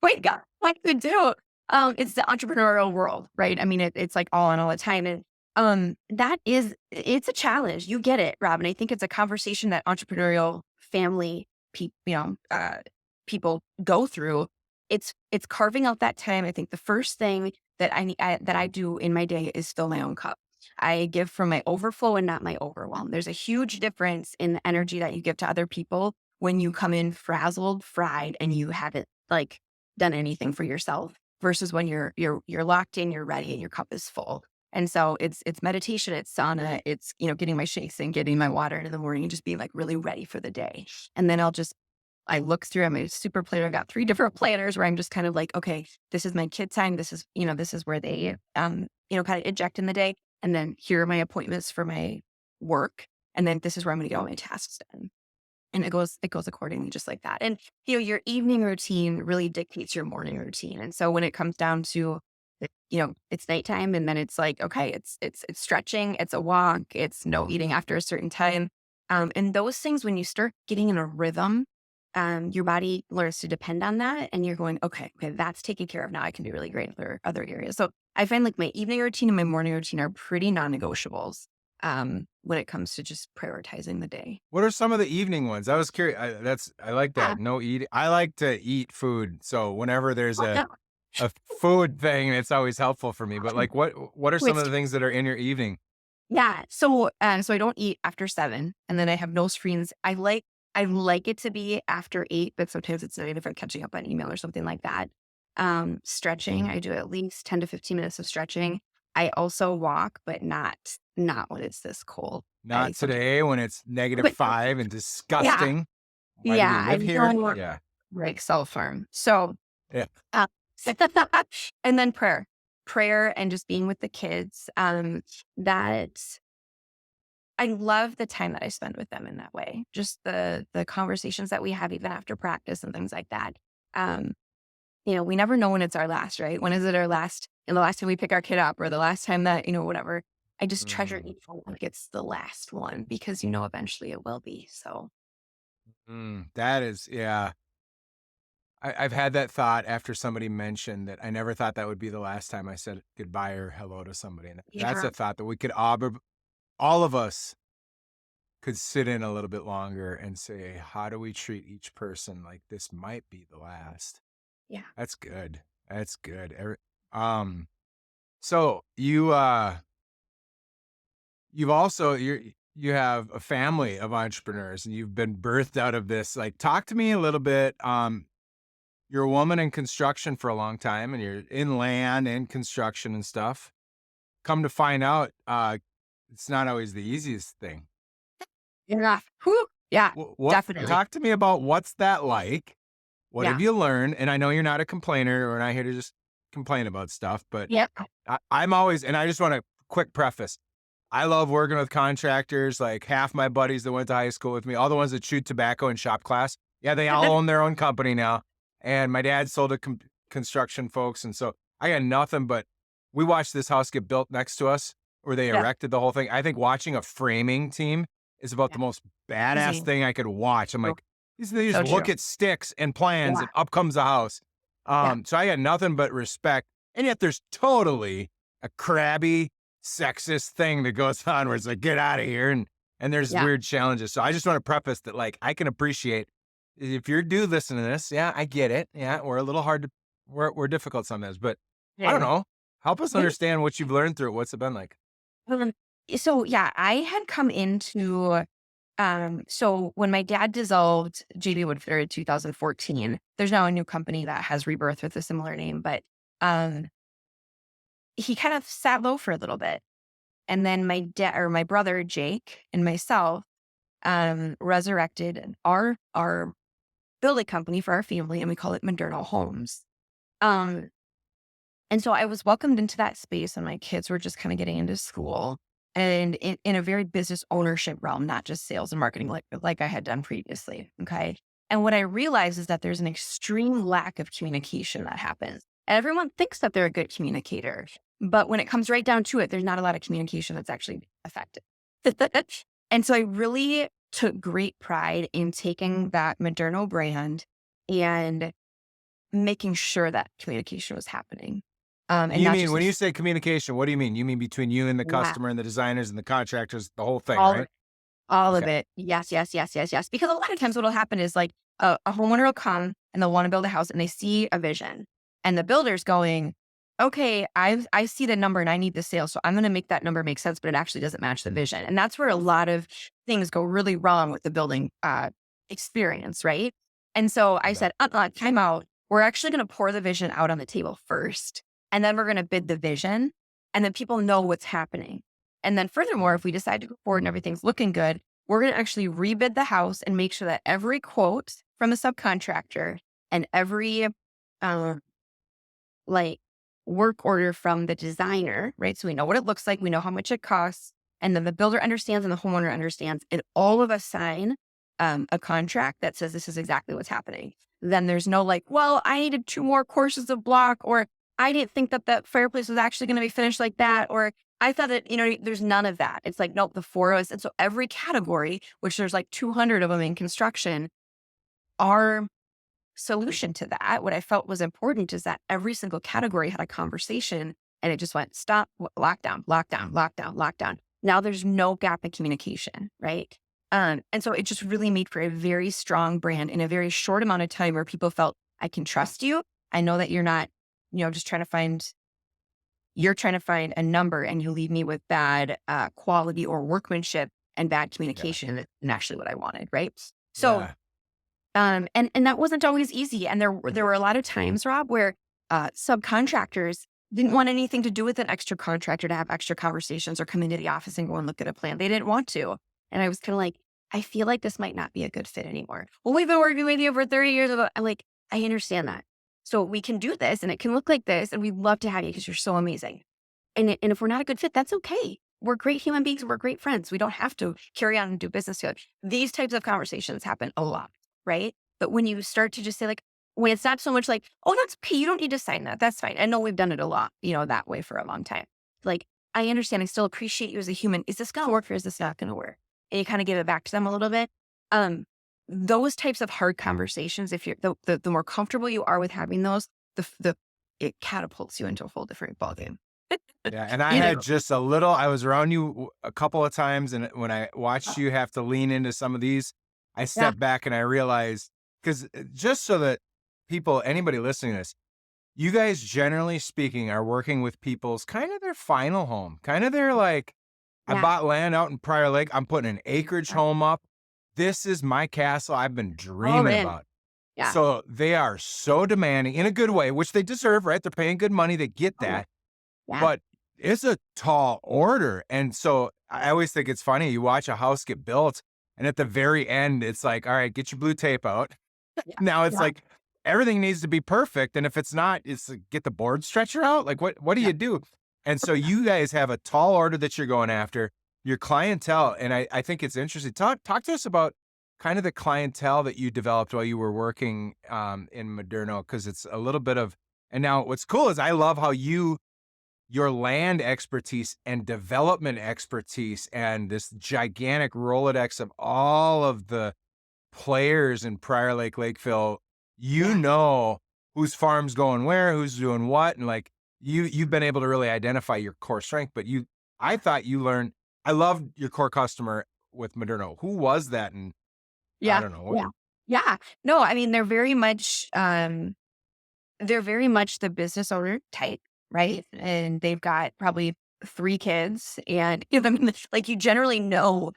Wait, God, what to do? It's the entrepreneurial world, right? I mean, it's like all on all the time. And it's a challenge. You get it, Robin. I think it's a conversation that entrepreneurial family people go through. It's carving out that time. I think the first thing that I do in my day is fill my own cup. I give from my overflow and not my overwhelm. There's a huge difference in the energy that you give to other people when you come in frazzled, fried, and you haven't like done anything for yourself, versus when you're locked in, you're ready, and your cup is full. And so it's meditation, it's sauna, it's getting my shakes and getting my water in the morning, and just being like really ready for the day. And then I look through, I'm a super planner. I got 3 different planners where I'm just kind of like, okay, this is my kid time. This is where they, kind of eject in the day. And then here are my appointments for my work. And then this is where I'm going to get all my tasks done. And it goes accordingly, just like that. And, your evening routine really dictates your morning routine. And so when it comes down to, it's nighttime, and then it's like, okay, it's stretching, it's a walk, it's no eating after a certain time. And those things, when you start getting in a rhythm, your body learns to depend on that, and you're going, okay, that's taken care of. Now I can be really great in other areas. So I find like my evening routine and my morning routine are pretty non-negotiables when it comes to just prioritizing the day. what are some of the evening ones? I was curious. I like Yeah. that. No eating. I like to eat food, so whenever there's Oh, yeah. a food thing, it's always helpful for me. But like, what are some of Which, the things that are in your evening? yeah. So I don't eat after 7, and then I have no screens. I like it to be after 8, but sometimes it's not if I'm catching up on email or something like that. Stretching, I do at least 10 to 15 minutes of stretching. I also walk, but not when it's this cold. I Not sometimes, today when it's negative but 5 and yeah, disgusting. Why do we yeah, I live here? don't Yeah, break self harm. So, yeah. uh, and then prayer, and just being with the kids. That I love the time that I spend with them in that way. Just the conversations that we have even after practice and things like that. Um, we never know when it's our last, right? When is it our last? And the last time we pick our kid up, or the last time that, whatever. I just treasure Mm, each one like it's the last one because you know eventually it will be. So that is, yeah. I've had that thought after somebody mentioned that I never thought that would be the last time I said goodbye or hello to somebody. And that's yeah, a thought that we could all of us could sit in a little bit longer and say, how do we treat each person like this might be the last? yeah. That's good. That's good. Um, so you've also you have a family of entrepreneurs and you've been birthed out of this. Like, talk to me a little bit. You're a woman in construction for a long time and you're in land and construction and stuff. Come to find out, it's not always the easiest thing. Yeah. Whew. Yeah, What definitely. talk to me about what's that like? What have Yeah. you learned? And I know you're not a complainer. We're not here to just complain about stuff, but Yep. I'm always, and I just want to quick preface. I love working with contractors. Like half my buddies that went to high school with me, all the ones that chewed tobacco in shop class. Yeah, they all own their own company now. And my dad sold to construction folks. And so I got nothing but we watched this house get built next to us where they Yeah. erected the whole thing. I think watching a framing team is about Yeah. the most badass Easy. thing I could watch. I'm So like, they just so look true. at sticks and plans Yeah. and up comes the house. Yeah. So I got nothing but respect. And yet there's totally a crabby, sexist thing that goes on where it's like, get out of here. And there's Yeah. weird challenges. So I just want to preface that, like, I can appreciate if you do listen to this. Yeah, I get it. Yeah, we're a little hard to, we're difficult sometimes, but I don't Yeah. know. Help us Yeah. understand what you've learned through it. What's it been like? Um, so yeah, I had come into so when my dad dissolved JB Woodford in 2014, there's now a new company that has rebirth with a similar name, but um he kind of sat low for a little bit. And then my dad or my brother Jake and myself resurrected our building company for our family and we call it Moderno Homes. Um And so I was welcomed into that space and my kids were just kind of getting into school and in a very business ownership realm, not just sales and marketing like I had done previously. Okay. And what I realized is that there's an extreme lack of communication that happens. Everyone thinks that they're a good communicator, but when it comes right down to it, there's not a lot of communication that's actually effective. And so I really took great pride in taking that Moderno brand and making sure that communication was happening. And You not mean just when you say communication, what do you mean? You mean between you and the yeah, customer and the designers and the contractors, the whole thing, all of right? it, all of Okay. it. Yes, yes, yes, yes, yes. Because a lot of times what'll happen is like a homeowner will come and they'll want to build a house and they see a vision and the builder's going, okay, I see the number and I need the sale. So I'm going to make that number make sense, but it actually doesn't match the vision. And that's where a lot of things go really wrong with the building experience, right? And so I Bet. said, time out. We're actually going to pour the vision out on the table first. And then we're going to bid the vision. And then people know what's happening. And then furthermore, if we decide to go forward and everything's looking good, we're going to actually rebid the house and make sure that every quote from the subcontractor and every uh, like work order from the designer, right? So we know what it looks like, we know how much it costs, and then the builder understands and the homeowner understands, and all of us sign a contract that says this is exactly what's happening. Then there's no like, well, I needed 2 more courses of block, or I didn't think that the fireplace was actually going to be finished like that, or I thought that, there's none of that. It's like, nope, the 4 of us. And so every category, which there's like 200 of them in construction, are solution to that, what I felt was important is that every single category had a conversation and it just went stop, lockdown, lockdown, lockdown, lockdown. Now there's no gap in communication, right? And so it just really made for a very strong brand in a very short amount of time where people felt, I can trust you. I know that you're not, just you're trying to find a number and you leave me with bad quality or workmanship and bad Yeah. communication and actually what I wanted, right? So Yeah. and that wasn't always easy. And there were a lot of times, Rob, where subcontractors didn't want anything to do with an extra contractor to have extra conversations or come into the office and go and look at a plan. They didn't want to. And I was kind of like, I feel like this might not be a good fit anymore. Well, we've been working with you for 30 years. I'm like, I understand that. So we can do this and it can look like this. And we'd love to have you because you're so amazing. And if we're not a good fit, that's okay. We're great human beings. And we're great friends. We don't have to carry on and do business together. These types of conversations happen a lot, right? But when you start to just say like, when it's not so much like, oh, that's okay. You don't need to sign that. That's fine. I know we've done it a lot, that way for a long time. Like, I understand. I still appreciate you as a human. Is this going to work or is this not going to work? And you kind of give it back to them a little bit. Um, those types of hard conversations, if you're the more comfortable you are with having those, it catapults you into a whole different ballgame. Yeah, and I You had know? just a little I was around you a couple of times, and when I watched you have to lean into some of these, I Yeah. stepped back and I realized, because just so that people, anybody listening to this, you guys, generally speaking, are working with people's kind of their final home, kind of their like, I Yeah. bought land out in Prior Lake. I'm putting an acreage Yeah. home up. This is my castle I've been All dreaming in. about. Yeah. So they are so demanding in a good way, which they deserve, right? They're paying good money. They get Oh, yeah. that. Yeah. But it's a tall order. And so I always think it's funny. You watch a house get built, and at the very end, it's like, all right, get your blue tape out. Yeah. Now it's Yeah. like everything needs to be perfect. And if it's not, it's like, get the board stretcher out. Like, what do Yeah. you do? And so you guys have a tall order that you're going after, your clientele. And I think it's interesting. Talk to us about kind of the clientele that you developed while you were working in Moderno, because it's a little bit of, and now what's cool is I love how your land expertise and development expertise and this gigantic Rolodex of all of the players in Prior Lake, Lakeville, you Yeah. know whose farm's going where, who's doing what, and like you've been able to really identify your core strength. But I thought you learned. I loved your core customer with Moderno. Who was that? And I Yeah. don't know. Yeah. Yeah. No, I mean, they're very much the business owner type, right? And they've got probably 3 kids and I mean, like you generally know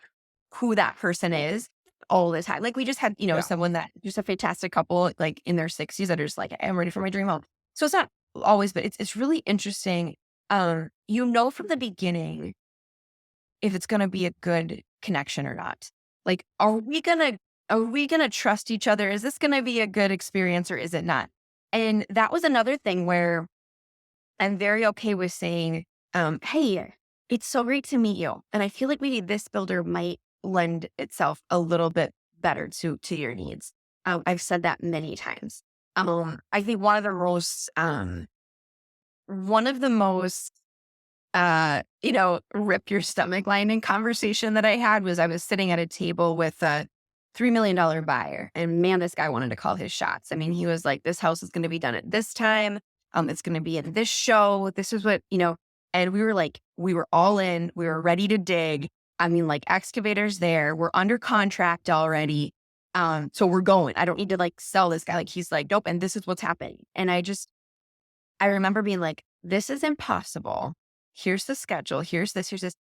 who that person is all the time. Like we just had, Yeah. someone that just a fantastic couple like in their 60s that are just like, I'm ready for my dream home. So it's not always, but it's really interesting. From the beginning if it's gonna be a good connection or not. Like, are we gonna trust each other? Is this gonna be a good experience or is it not? And that was another thing where I'm very okay with saying, hey, it's so great to meet you. And I feel like maybe this builder might lend itself a little bit better to your needs. I've said that many times. I think one of the most rip your stomach lining conversation that I had was I was sitting at a table with a $3 million buyer. And man, this guy wanted to call his shots. I mean, he was like, this house is going to be done at this time. It's going to be at this show. This is and we were like, we were all in, we were ready to dig. I mean, like excavators there, we're under contract already. So we're going. I don't need to like sell this guy. Like he's like, nope. And this is what's happening. And I remember being like, this is impossible. Here's the schedule. Here's this. Here's this.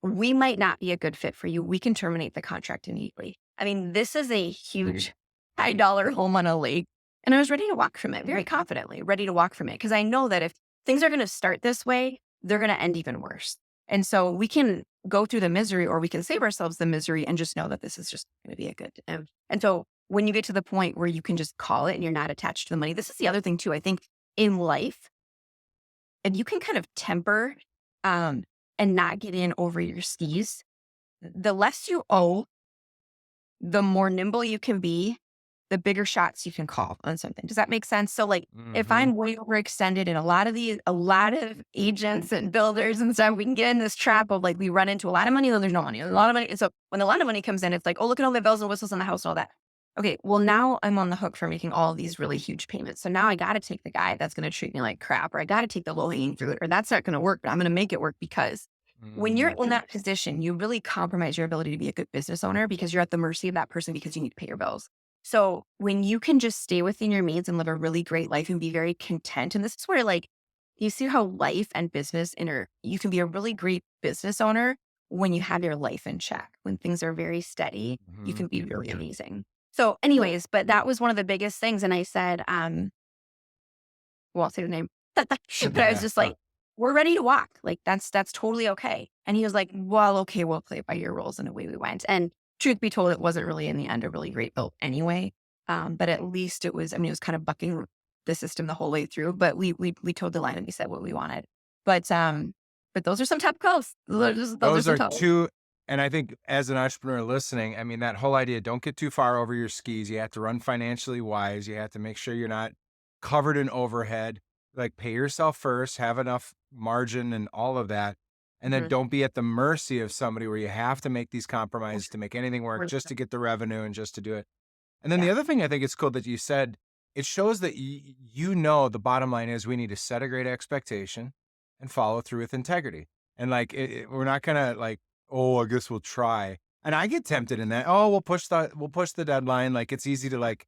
We might not be a good fit for you. We can terminate the contract immediately. I mean, this is a huge high dollar home on a lake. And I was ready to walk from it very confidently, ready to walk from it. Because I know that if things are going to start this way, they're going to end even worse. And so we can go through the misery or we can save ourselves the misery and just know that this is just going to be a good. And so when you get to the point where you can just call it and you're not attached to the money, this is the other thing too. I think in life, and you can kind of temper and not get in over your skis. The less you owe, the more nimble you can be, the bigger shots you can call on something. Does that make sense? So like if Mhm. I'm way overextended and a lot of agents and builders and stuff, we can get in this trap of like we run into a lot of money, then there's no money. A lot of money. And so when a lot of money comes in, it's like, oh, look at all the bells and whistles in the house and all that. Okay, well now I'm on the hook for making all of these really huge payments. So now I got to take the guy that's going to treat me like crap, or I got to take the low hanging fruit, or that's not going to work, but I'm going to make it work because when you're Mhm. in that position, you really compromise your ability to be a good business owner because you're at the mercy of that person because you need to pay your bills. So when you can just stay within your means and live a really great life and be very content, and this is where like you see how life and business you can be a really great business owner when you have your life in check. When things are very steady, you Mhm. can be really amazing. So, anyways, but that was one of the biggest things. And I said, won't say the name, but I was Yeah. just like, we're ready to walk. Like that's totally okay. And he was like, well, okay, we'll play by your rules. And away we went. And truth be told, it wasn't really in the end a really great build anyway. But at least it was, I mean, it was kind of bucking the system the whole way through, but we told the line and we said what we wanted. But those are some tough calls. Those are Those some are tough. two, and I think as an entrepreneur listening, I mean, that whole idea, don't get too far over your skis. You have to run financially wise. You have to make sure you're not covered in overhead. Like pay yourself first, have enough margin and all of that. And then don't be at the mercy of somebody where you have to make these compromises to make anything work, just to get the revenue and just to do it. And then the Yeah. other thing I think it's cool that you said, it shows that the bottom line is we need to set a great expectation and follow through with integrity. And like, we're not gonna like, oh, I guess we'll try. And I get tempted in that. Oh, we'll push the deadline. Like it's easy to like,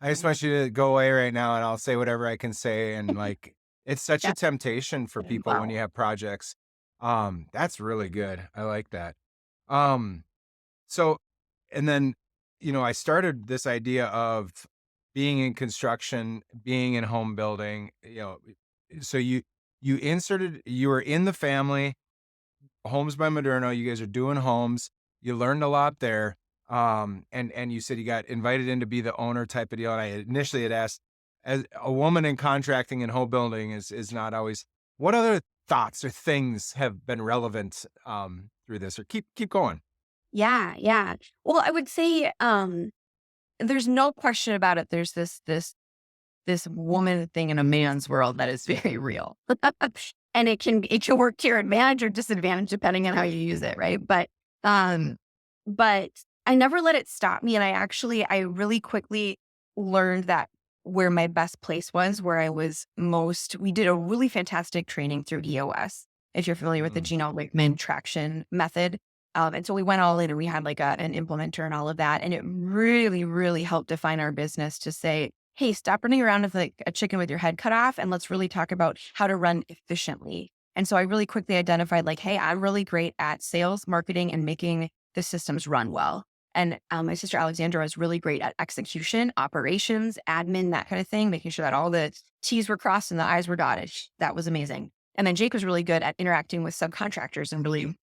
I just want you to go away right now and I'll say whatever I can say. And like, it's such Yeah. a temptation for people when Wow. you have projects. That's really good. I like that. Um, so, and then, I started this idea of being in construction, being in home building, so you were in the family, Homes by Moderno, you guys are doing homes, you learned a lot there. And you said you got invited in to be the owner type of deal. And I initially had asked, as a woman in contracting and home building is not always, what other thoughts or things have been relevant through this, or keep going. Yeah, yeah. Well, I would say there's no question about it. There's this woman thing in a man's world that is very real. And it can work to your advantage or disadvantage depending on how you use it, right? Um but I never let it stop me. And I really quickly learned that where my best place was, where I was most, we did a really fantastic training through EOS, if you're familiar with the Mm. Gino Wickman traction method. And so we went all in and we had like an implementer and all of that. And it really, really helped define our business to say, hey, stop running around with like a chicken with your head cut off. And let's really talk about how to run efficiently. And so I really quickly identified like, hey, I'm really great at sales, marketing, and making the systems run well. And my sister Alexandra was really great at execution, operations, admin, that kind of thing, making sure that all the T's were crossed and the I's were dotted. That was amazing. And then Jake was really good at interacting with subcontractors and really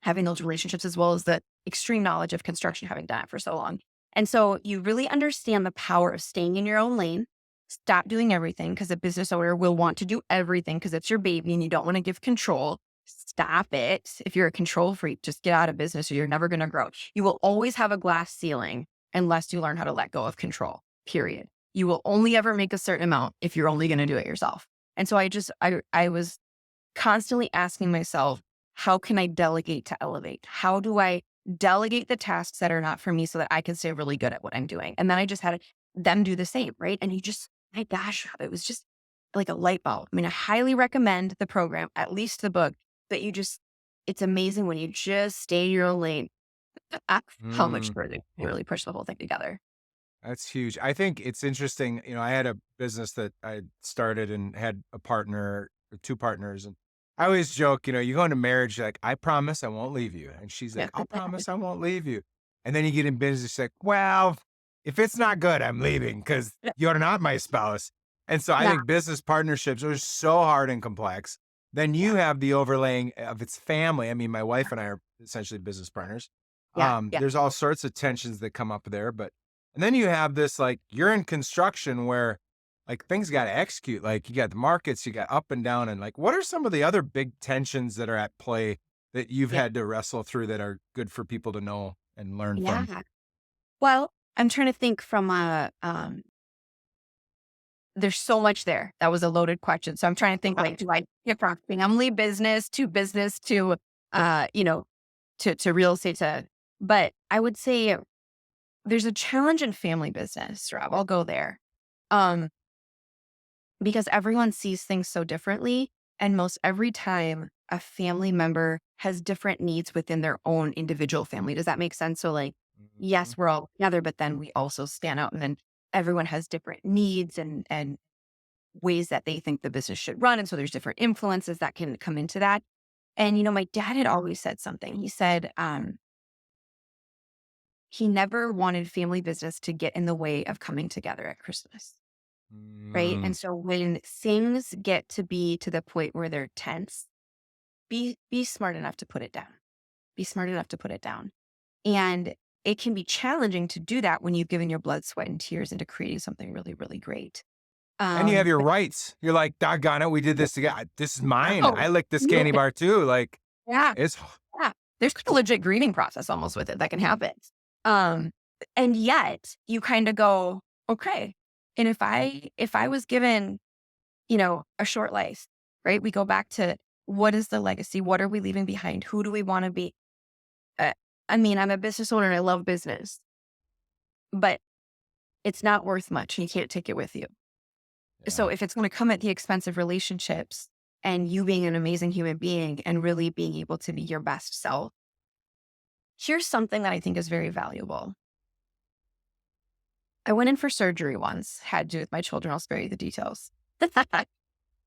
having those relationships, as well as the extreme knowledge of construction, having done it for so long. And so you really understand the power of staying in your own lane, stop doing everything, because a business owner will want to do everything because it's your baby and you don't want to give control. Stop it. If you're a control freak, just get out of business or you're never going to grow. You will always have a glass ceiling unless you learn how to let go of control, period. You will only ever make a certain amount if you're only going to do it yourself. And so I was constantly asking myself, how can I delegate to elevate? How do I delegate the tasks that are not for me so that I can stay really good at what I'm doing? And then I just had them do the same, right? And my gosh, it was just like a light bulb. I mean, I highly recommend the program, at least the book, but it's amazing when you just stay in your own lane, how much Mm. further you really push the whole thing together. That's huge. I think it's interesting. I had a business that I started and had a partner, or two partners, and I always joke, you go into marriage, you're like, I promise I won't leave you. And she's Yeah. like, I'll promise I won't leave you. And then you get in business, it's like, well, if it's not good, I'm leaving because you're not my spouse. And so I Yeah. think business partnerships are so hard and complex. Then you Yeah. have the overlaying of its family. I mean, my wife and I are essentially business partners. Yeah. Yeah. There's all sorts of tensions that come up there, but and then you have this, like, you're in construction where, like, things got to execute. Like, you got the markets, you got up and down. And, like, what are some of the other big tensions that are at play that you've Yeah. had to wrestle through that are good for people to know and learn from? Yeah. Well, I'm trying to think from there's so much there. That was a loaded question. So I'm trying to think like, do I get from family business to, you know, to real estate but I would say there's a challenge in family business, Rob. I'll go there. Um, because everyone sees things so differently. And most every time a family member has different needs within their own individual family. Does that make sense? So like, Mhm. yes, we're all together, but then we also stand out and then everyone has different needs and ways that they think the business should run. And so there's different influences that can come into that. And, my dad had always said something. He said, he never wanted family business to get in the way of coming together at Christmas. Right. Mm. And so when things get to be to the point where they're tense, be smart enough to put it down. Be smart enough to put it down. And it can be challenging to do that when you've given your blood, sweat, and tears into creating something really, really great. And you have your But rights. You're like, doggone it, we did this together. This is mine. oh, I licked this yeah, candy bar too. Like, yeah, it's, yeah. There's a legit grieving process almost with it that can happen. Um, and yet you kind of go, okay. And if I was given, a short life, right? We go back to What is the legacy? What are we leaving behind? Who do we want to be? Uh, I mean, I'm a business owner and I love business, but it's not worth much and you can't take it with you. So Yeah. if it's going to come at the expense of relationships and you being an amazing human being and really being able to be your best self, here's something that I think is very valuable. I went in for surgery once, had to do with my children. I'll spare you the details.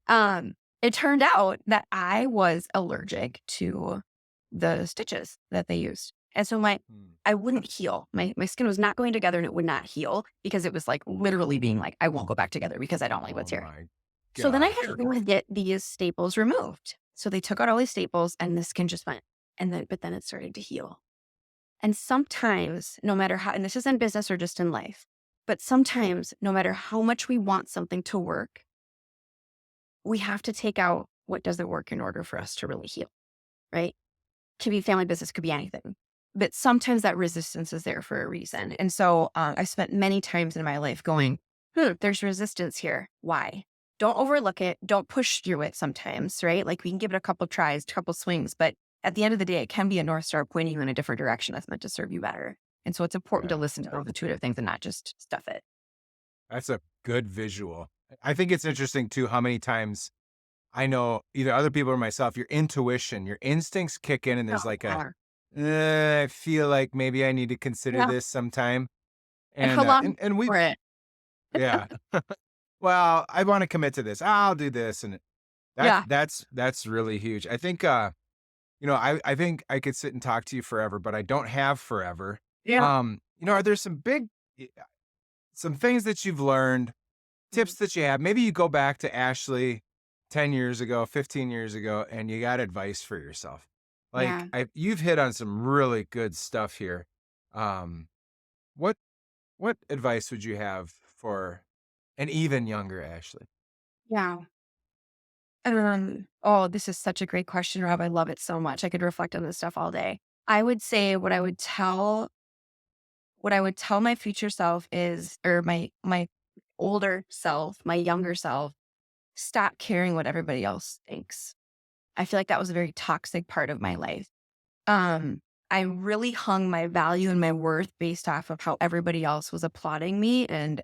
um, it turned out that I was allergic to the stitches that they used. And so Hmm. I wouldn't heal. My skin was not going together and it would not heal because it was like literally being like, I won't go back together because I don't like Oh what's here. my So then I gosh. had to go and get these staples removed. So they took out all these staples and the skin just went. But then it started to heal. And sometimes, no matter how, and this is in business or just in life, but sometimes no matter how much we want something to work, we have to take out what doesn't work in order for us to really heal, right? Could be family business, could be anything. But sometimes that resistance is there for a reason. And so I spent many times in my life going, there's resistance here. Why? Don't overlook it. Don't push through it sometimes, right? Like we can give it a couple tries, a couple swings, but at the end of the day, it can be a North Star pointing you in a different direction that's meant to serve you better. And so it's important to Yeah. listen to those intuitive things and not just stuff it. That's a good visual. I think it's interesting too how many times I know either other people or myself, your intuition, your instincts kick in and Oh, there's like yeah. I feel like maybe I need to consider Yeah. this sometime. And And hold on we for it. yeah. Well, I want to commit to this. I'll do this. And Yeah. that's really huge. I think I think I could sit and talk to you forever, but I don't have forever. Yeah. Are there some things that you've learned, tips that you have? Maybe you go back to Ashlee 10 years ago, 15 years ago, and you got advice for yourself. Like Yeah. you've hit on some really good stuff here. Um, what what advice would you have for an even younger Ashlee? Yeah. This is such a great question, Rob. I love it so much. I could reflect on this stuff all day. I would say what I would tell my future self is, or my older self, my younger self, stop caring what everybody else thinks. I feel like that was a very toxic part of my life. Um, I really hung my value and my worth based off of how everybody else was applauding me and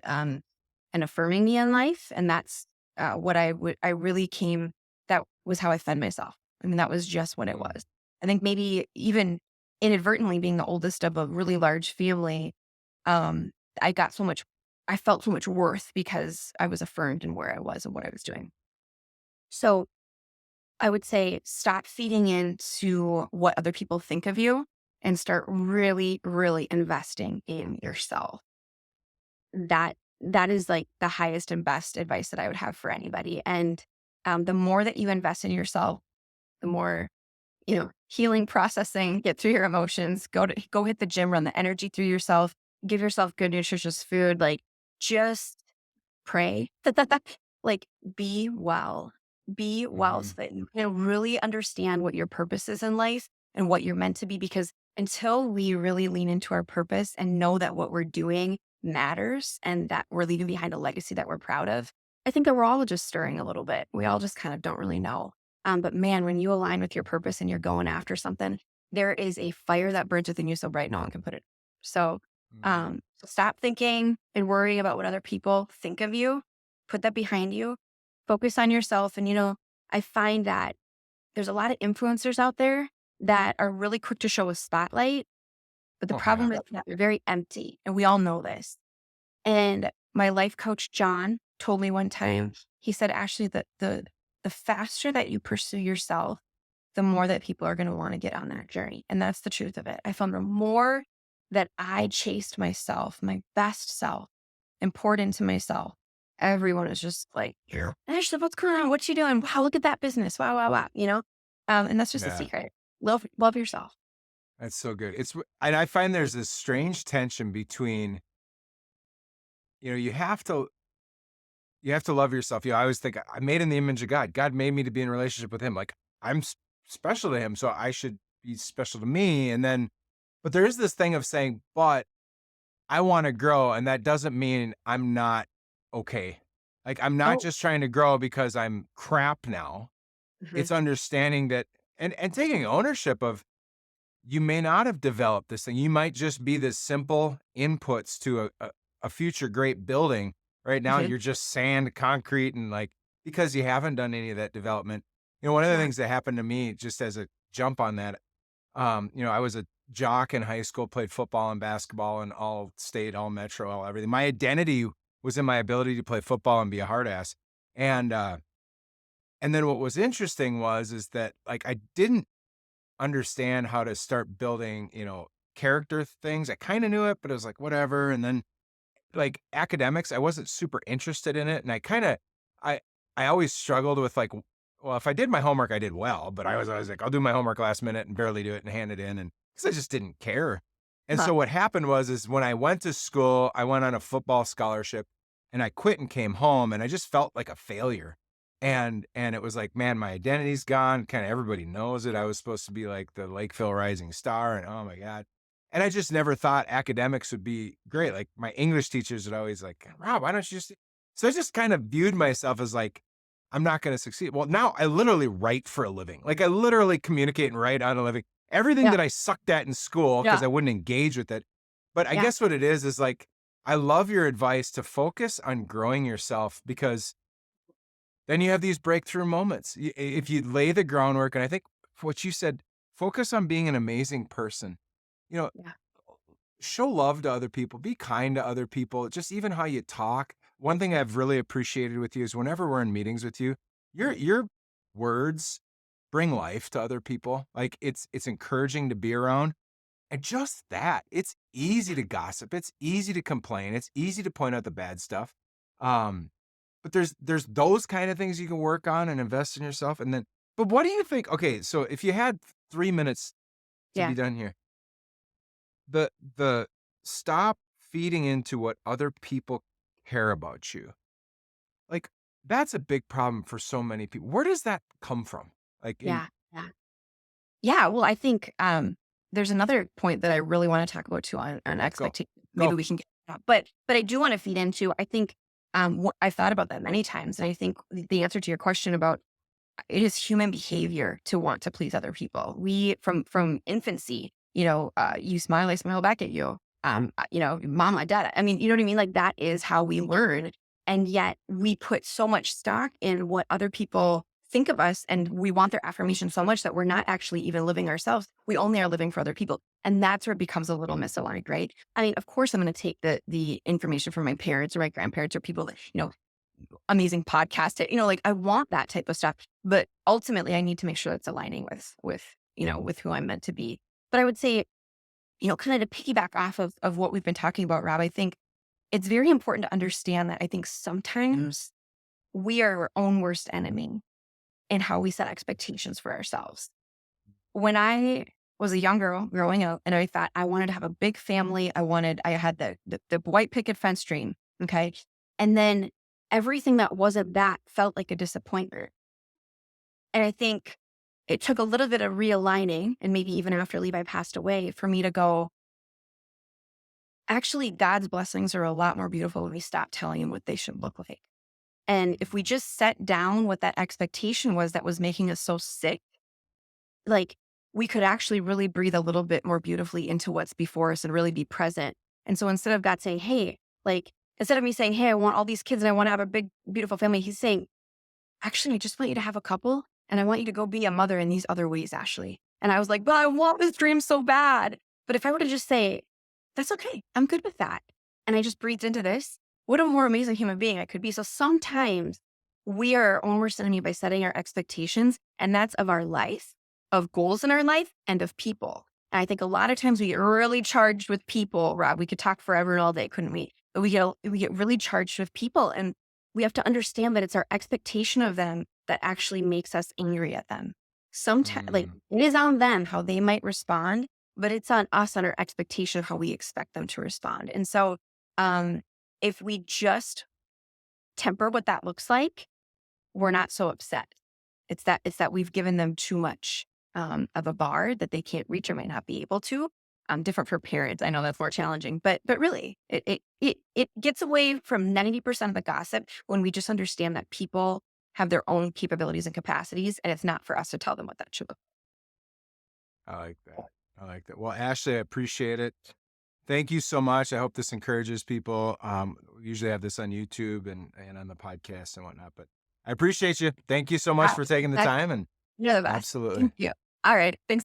affirming me in life, and that's what I really came. That was how I fed myself. I mean, that was just what it Mm, was. I think maybe even inadvertently being the oldest of a really large family, um, I got so much. I felt so much worth because I was affirmed in where I was and what I was doing. So I would say stop feeding into what other people think of you and start really, really investing in yourself. That is like the highest and best advice that I would have for anybody. And the more that you invest in yourself, the more, healing, processing, get through your emotions, go hit the gym, run the energy through yourself, give yourself good nutritious food, like just pray. Like, be well. Be well so mhm. that you can really understand what your purpose is in life and what you're meant to be. Because until we really lean into our purpose and know that what we're doing matters and that we're leaving behind a legacy that we're proud of, I think that we're all just stirring a little bit. We all just kind of don't really know. But man, when you align with your purpose and you're going after something, there is a fire that burns within you so bright no one can put it. So Mm. so stop thinking and worrying about what other people think of you. Put that behind you. Focus on yourself. And, I find that there's a lot of influencers out there that are really quick to show a spotlight. But the Oh, yeah. problem is that they're very empty. And we all know this. And my life coach, John, told me one time, he said, Ashley, that the faster that you pursue yourself, the more that people are going to want to get on that journey. And that's the truth of it. I found the more that I chased myself, my best self, and poured into myself, everyone is just like, yeah, Ashley, what's going on? What you doing? Wow, look at that business. Wow, wow, wow. And that's just a Yeah. secret. Love yourself. That's so good. And I find there's this strange tension between, you know, you have to love yourself. I always think I made in the image of God. God made me to be in a relationship with him. Like I'm special to him, so I should be special to me. And then, but there is this thing of saying, but I want to grow, and that doesn't mean I'm not okay. Like I'm not Oh, just trying to grow because I'm crap now. Hmm. it's understanding that and taking ownership of you may not have developed this thing. You might just be the simple inputs to a future great building. Right now, Hmm. you're just sand, concrete, and like because you haven't done any of that development. One of the Yeah. things that happened to me, just as a jump on that, I was a jock in high school, played football and basketball and all state, all metro, all everything. My identity was in my ability to play football and be a hard ass. And and then what was interesting is that like I didn't understand how to start building, character things. I kind of knew it, but it was like whatever. And then like academics, I wasn't super interested in it. And I I always struggled with like well, if I did my homework, I did well, but I was always like, I'll do my homework last minute and barely do it and hand it in. And because I just didn't care. And Huh. so what happened is when I went to school, I went on a football scholarship and I quit and came home and I just felt like a failure. And it was like, man, my identity's gone. Kind of everybody knows it. I was supposed to be like the Lakeville Rising Star, and oh my God. And I just never thought academics would be great. Like my English teachers would always like, Rob, why don't you just so I just kind of viewed myself as like, I'm not going to succeed. Well, now I literally write for a living. Like I literally communicate and write on a living. Everything Yeah. that I sucked at in school because Yeah. I wouldn't engage with it. But I Yeah. guess what it is like, I love your advice to focus on growing yourself because then you have these breakthrough moments. If you lay the groundwork, and I think what you said, focus on being an amazing person. You know, Yeah. show love to other people, be kind to other people, just even how you talk. One thing I've really appreciated with you is whenever we're in meetings with you, your words bring life to other people. Like it's encouraging to be around. And just that, it's easy to gossip, it's easy to complain, it's easy to point out the bad stuff. Um, but there's those kind of things you can work on and invest in yourself. And then, but what do you think? Okay, so if you had 3 minutes to Yeah. be done here, the stop feeding into what other people care about you. Like that's a big problem for so many people. Where does that come from? Like in Yeah. Yeah. Yeah. Well, I think there's another point that I really want to talk about too on go expectation. Maybe go. we can get that. But I do want to feed into, I think I've thought about that many times. And I think the answer to your question about it is human behavior to want to please other people. We from infancy, you smile, I smile back at you. Mama, dad. I mean, you know what I mean? Like that is how we learn. And yet we put so much stock in what other people think of us, and we want their affirmation so much that we're not actually even living ourselves. We only are living for other people. And that's where it becomes a little misaligned, right? I mean, of course I'm going to take the information from my parents or my grandparents or people that, amazing podcast. Like I want that type of stuff, but ultimately I need to make sure it's aligning with who I'm meant to be. But I would say, kind of to piggyback off of what we've been talking about, Rob, I think it's very important to understand that I think sometimes we are our own worst enemy in how we set expectations for ourselves. When I was a young girl growing up and I thought I wanted to have a big family, I had the white picket fence dream. Okay. And then everything that wasn't that felt like a disappointment. And I think it took a little bit of realigning, and maybe even after Levi passed away, for me to go, actually, God's blessings are a lot more beautiful when we stop telling him what they should look like. And if we just set down what that expectation was that was making us so sick, like we could actually really breathe a little bit more beautifully into what's before us and really be present. And so instead of God saying, hey, like, instead of me saying, hey, I want all these kids and I want to have a big, beautiful family, he's saying, actually, I just want you to have a couple and I want you to go be a mother in these other ways, Ashlee. And I was like, but I want this dream so bad. But if I were to just say, that's okay, I'm good with that. And I just breathed into this, what a more amazing human being I could be. So sometimes we are our own worst enemy by setting our expectations, and that's of our life, of goals in our life, and of people. And I think a lot of times we get really charged with people, Rob. We could talk forever and all day, couldn't we? But we get really charged with people, and we have to understand that it's our expectation of them that actually makes us angry at them. Sometimes, like Mm, it is on them how they might respond, but it's on us, on our expectation of how we expect them to respond. And so, if we just temper what that looks like, we're not so upset. It's that we've given them too much of a bar that they can't reach or might not be able to. Different for parents. I know that's more challenging, but really, it gets away from 90% of the gossip when we just understand that people have their own capabilities and capacities. And it's not for us to tell them what that should look I like that. I like that. Well, Ashlee, I appreciate it. Thank you so much. I hope this encourages people. We usually have this on YouTube and on the podcast and whatnot, but I appreciate you. Thank you so much like. for taking the time, and You're the best. absolutely. Thank you. All right. Thanks.